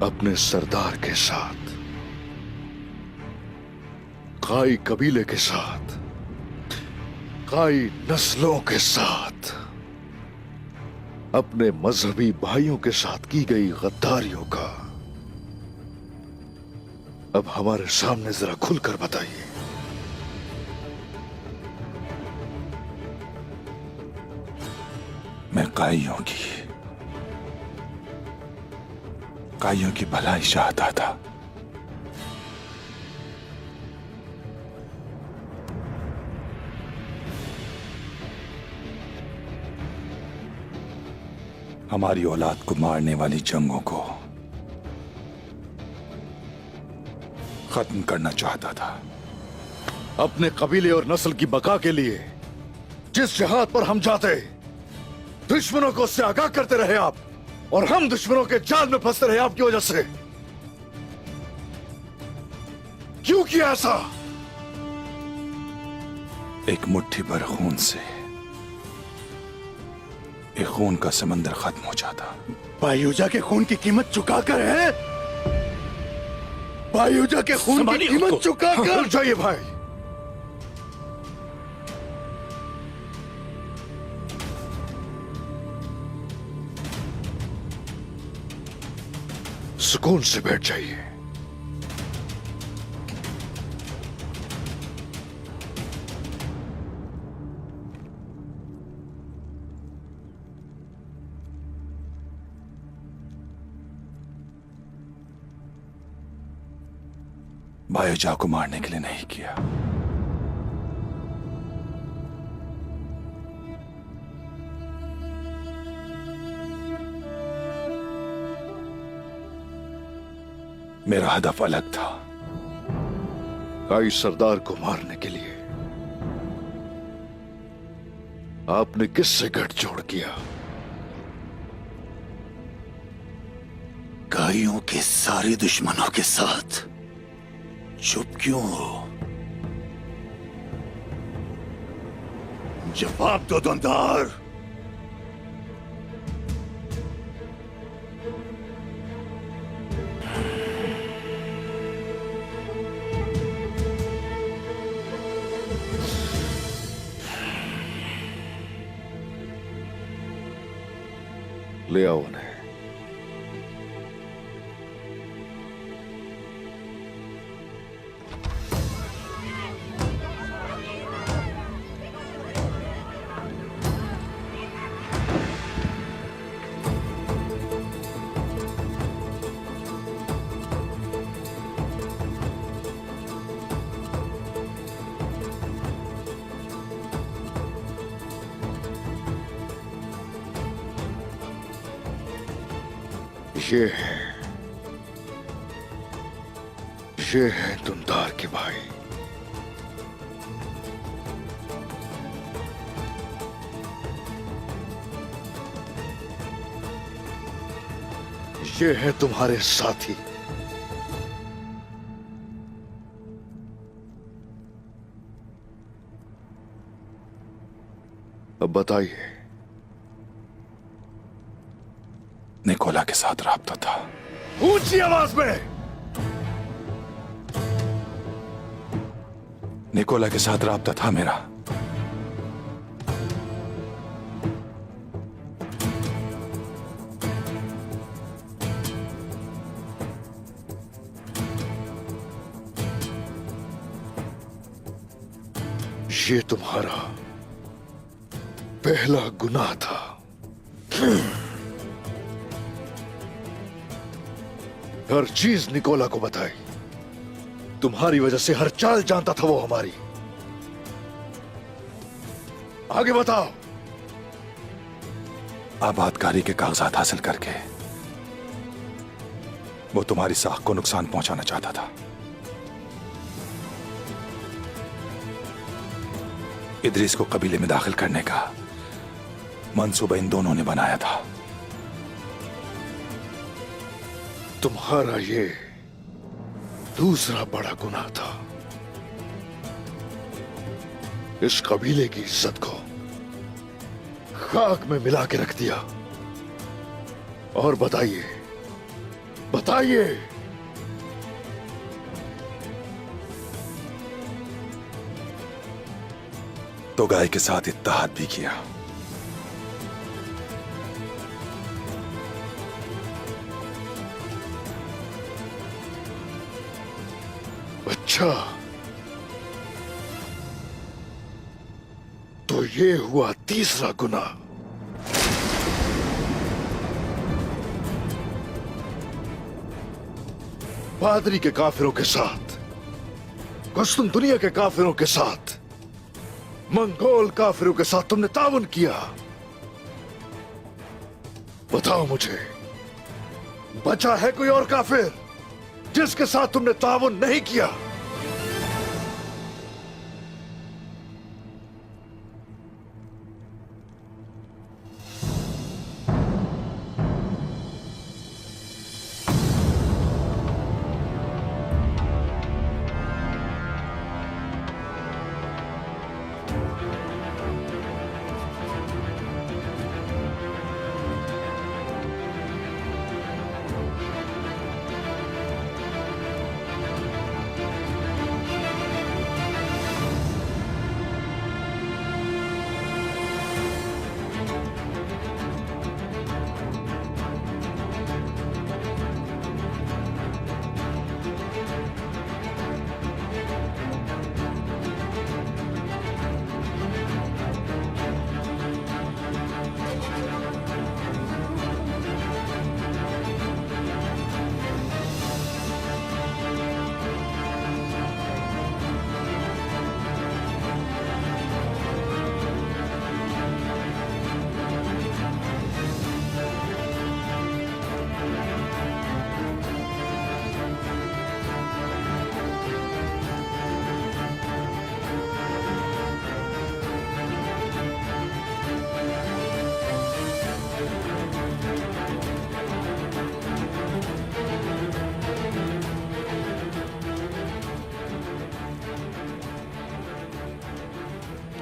अपने सरदार के साथ, काई कबीले के साथ, काई नस्लों के साथ, अपने मजहबी भाइयों के साथ की गई गद्दारियों का अब हमारे सामने जरा खुलकर बताइए। मैं काइयों की भलाई चाहता था। हमारी औलाद को मारने वाली जंगों को खत्म करना चाहता था। अपने कबीले और नस्ल की बका के लिए जिस जिहाद पर हम जाते, दुश्मनों को उससे आगाह करते रहे आप, और हम दुश्मनों के जाल में फंसते रहे आपकी वजह से। क्यों किया ऐसा? एक मुट्ठी भर खून से एक खून का समंदर खत्म हो जाता। बायूजा के खून की कीमत चुकाकर है। बायूजा के खून की कीमत चुकाकर। जाइए भाई। सुकून से बैठ जाइए। बायूजा को मारने के लिए नहीं किया। मेरा हदफ अलग था। काई सरदार को मारने के लिए आपने किससे गठजोड़ किया? काइयों के सारे दुश्मनों के साथ। चुप क्यों हो? जवाब दो दुंदार। ले आओ उन्हें। ये है दुंदार के भाई। ये है तुम्हारे साथी। अब बताइए। निकोला के साथ राब्ता था। ऊंची आवाज में। निकोला के साथ राब्ता था मेरा। ये तुम्हारा पहला गुनाह था। हर चीज निकोला को बताई। तुम्हारी वजह से हर चाल जानता था वो हमारी। आगे बताओ। आबादकारी के कागजात हासिल करके वो तुम्हारी साख को नुकसान पहुंचाना चाहता था। इदरीस को कबीले में दाखिल करने का मंसूबा इन दोनों ने बनाया था। तुम्हारा ये दूसरा बड़ा गुनाह था। इस कबीले की इज्जत को खाक में मिला के रख दिया। और बताइए, बताइए, तो गाय के साथ इत्तेहाद भी किया। अच्छा, तो ये हुआ तीसरा गुनाह। पादरी के काफिरों के साथ, कुस्तुम दुनिया के काफिरों के साथ, मंगोल काफिरों के साथ तुमने ताउन किया। बताओ मुझे, बचा है कोई और काफिर जिसके साथ तुमने ताउन नहीं किया?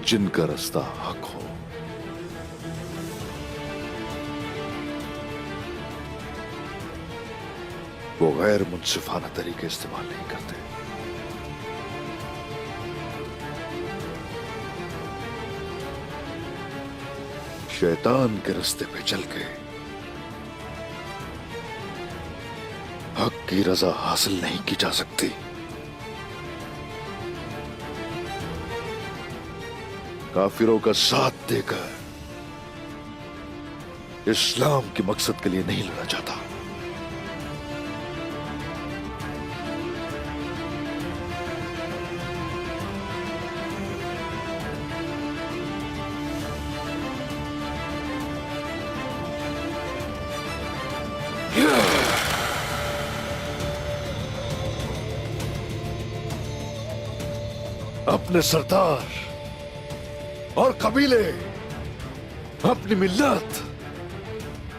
जिनका रास्ता हक हो, वो गैर मुनसिफाना तरीके इस्तेमाल नहीं करते। शैतान के रास्ते पे चल के की रजा हासिल नहीं की जा सकती। काफिरों का साथ देकर इस्लाम के मकसद के लिए नहीं लड़ा जाता। अपने सरदार और कबीले, अपनी मिल्लत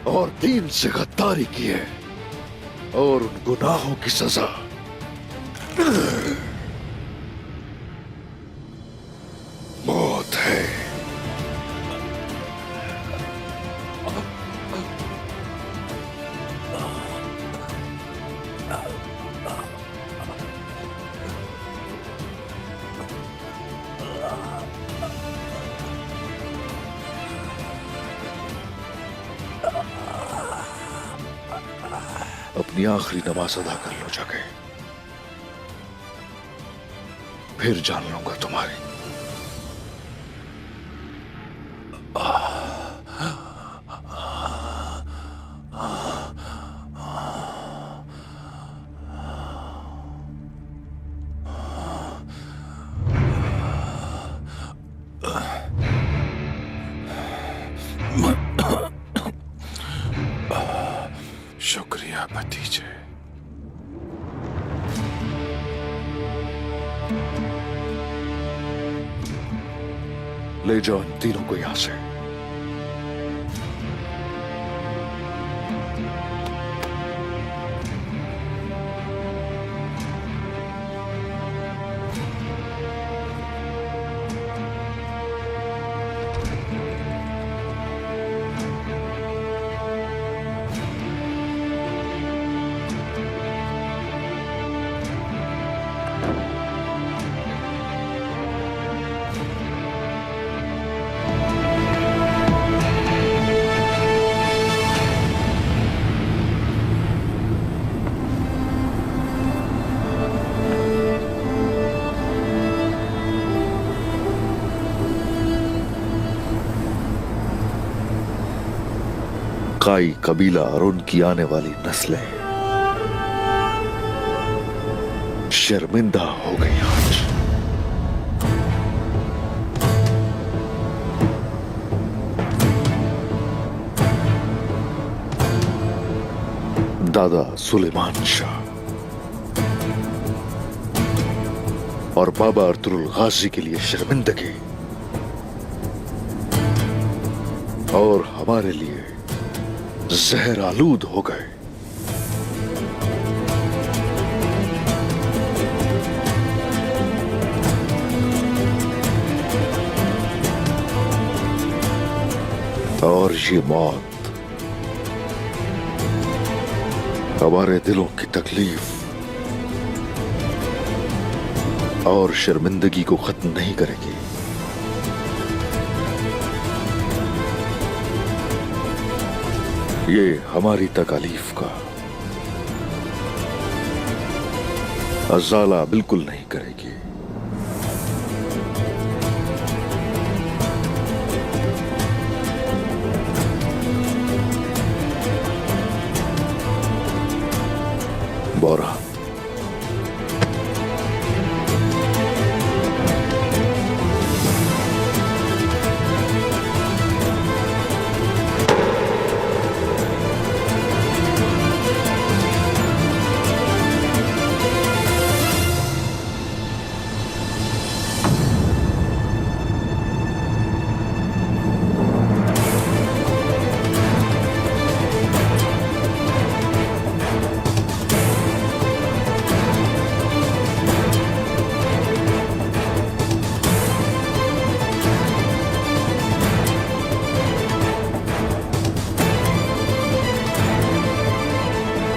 और दीन से गद्दारी की है और उन गुनाहों की सजा मौत है। अपनी आखिरी नमाज अदा कर लो जाके, फिर जान लूंगा तुम्हारी। शुक्रिया भतीजे। ले जाओ इन तीनों को यहां से। काई कबीला और उनकी आने वाली नस्लें शर्मिंदा हो गई आज। दादा सुलेमान शाह और बाबा अर्तुगरुल गाजी के लिए शर्मिंदगी और हमारे लिए जहर आलूद हो गए। और ये मौत हमारे दिलों की तकलीफ और शर्मिंदगी को खत्म नहीं करेगी। ये हमारी तकालीफ का अजाला बिल्कुल नहीं करेगी। बोरा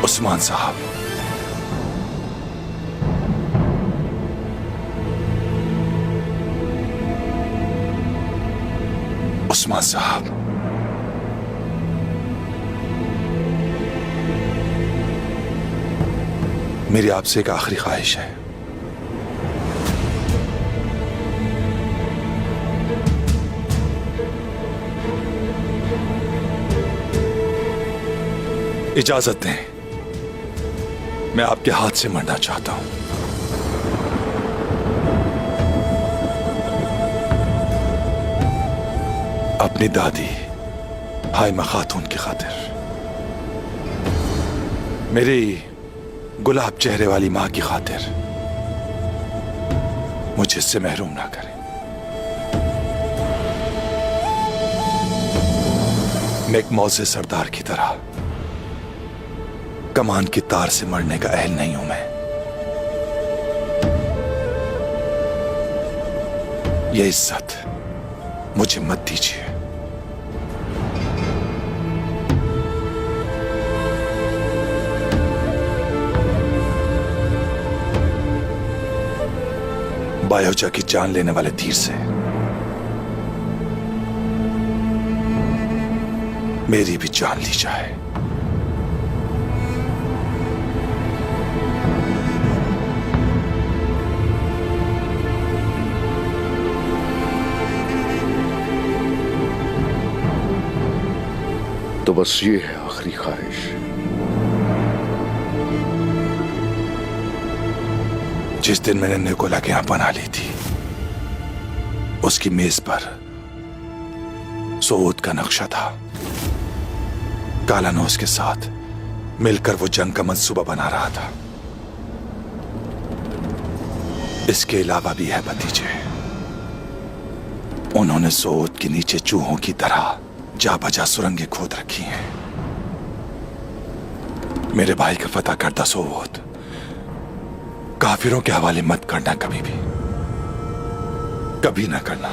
उस्मान साहब, उस्मान साहब, मेरी आपसे एक आखिरी ख्वाहिश है। इजाजत दें, मैं आपके हाथ से मरना चाहता हूं। अपनी दादी हाइमा खातून की खातिर, मेरी गुलाब चेहरे वाली मां की खातिर मुझे इससे महरूम ना करें। मैं एक मौजे सरदार की तरह कमान की तार से मरने का अहल नहीं हूं। मैं ये इज्जत मुझे मत दीजिए। बायोजा की जान लेने वाले तीर से मेरी भी जान ली जाए। तो बस ये है आखिरी ख्वाहिश। जिस दिन मैंने निकोला के यहां बना ली थी, उसकी मेज पर सऊद का नक्शा था। कालानोस के साथ मिलकर वो जंग का मंसूबा बना रहा था। इसके अलावा भी है भतीजे, उन्होंने सऊद के नीचे चूहों की तरह जा बजा सुरंगें खोद रखी हैं। मेरे भाई का फतह करता सऊद काफिरों के हवाले मत करना, कभी भी, कभी ना करना।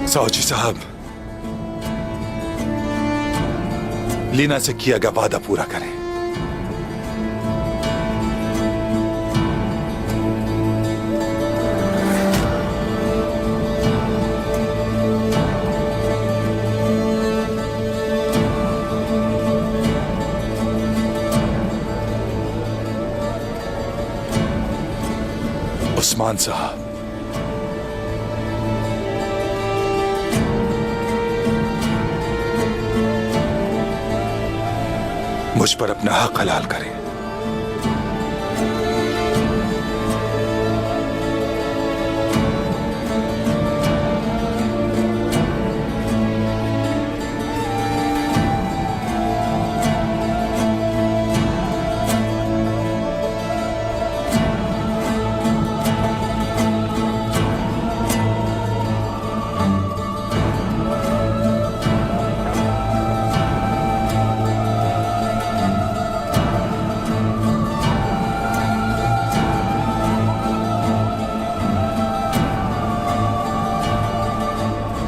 सौजी साहब, लीना से किया गया वादा पूरा करें। उस्मान साहब, मुझ पर अपना हक हलाल करें।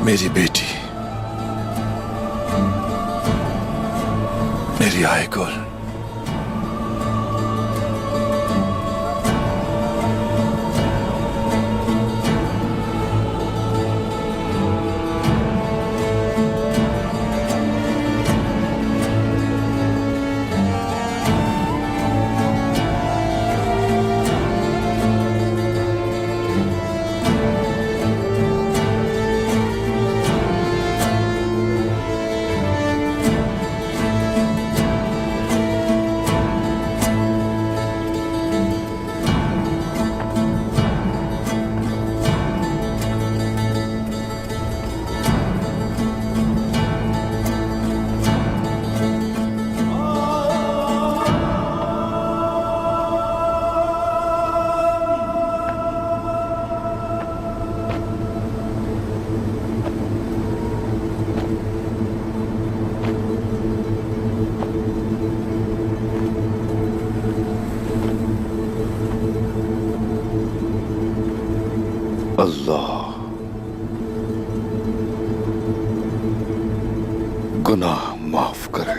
मेरी बेटी, मेरी आयगुल, अल्लाह गुनाह माफ करे।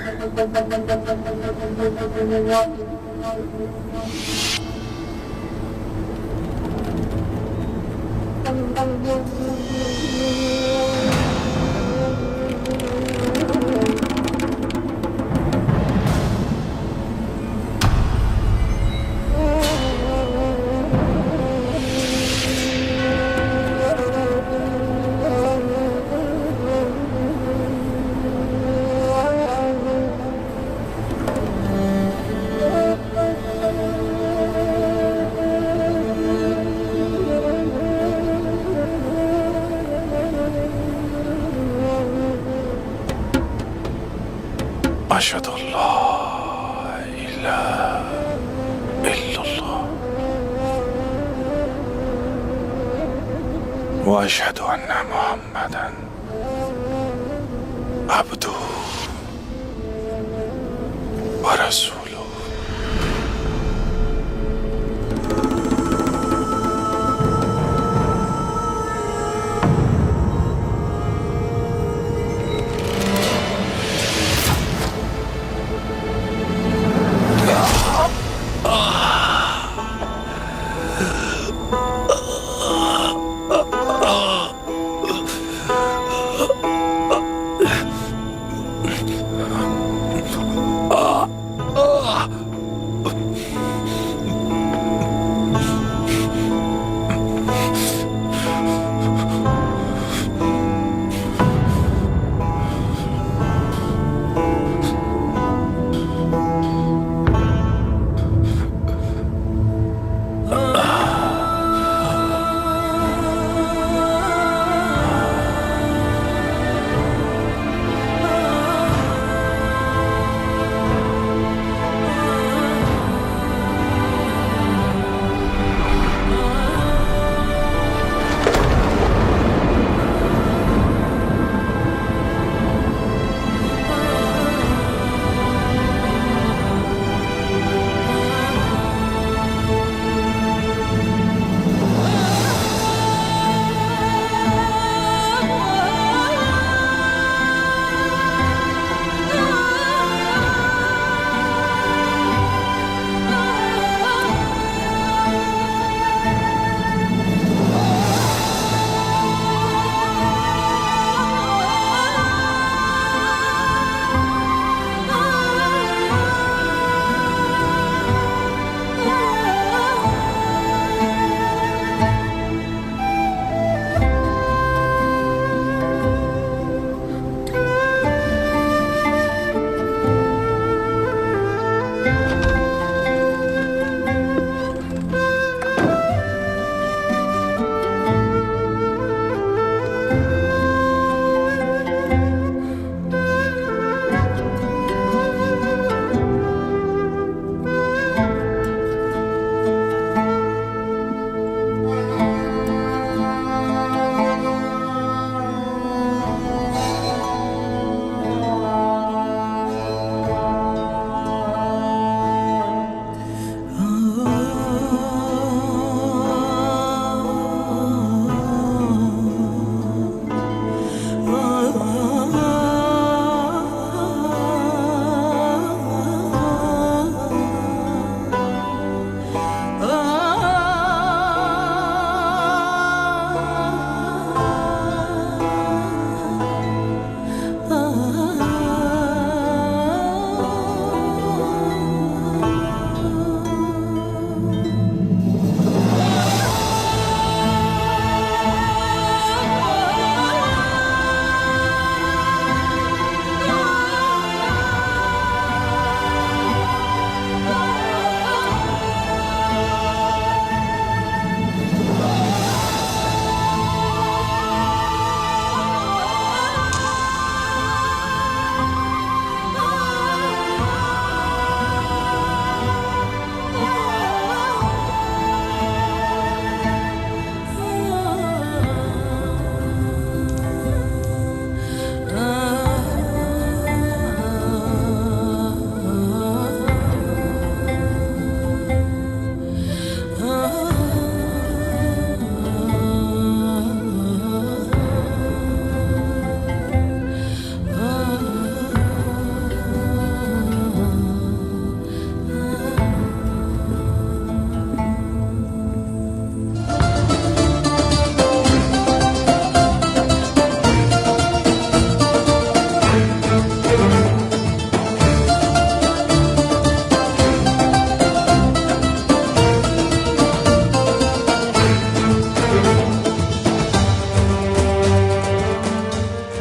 अशहदु अल्ला इलाहा इल्लल्लाह व अशहदु अन्ना मुहम्मदन अब्दुहु व रसूलुहु।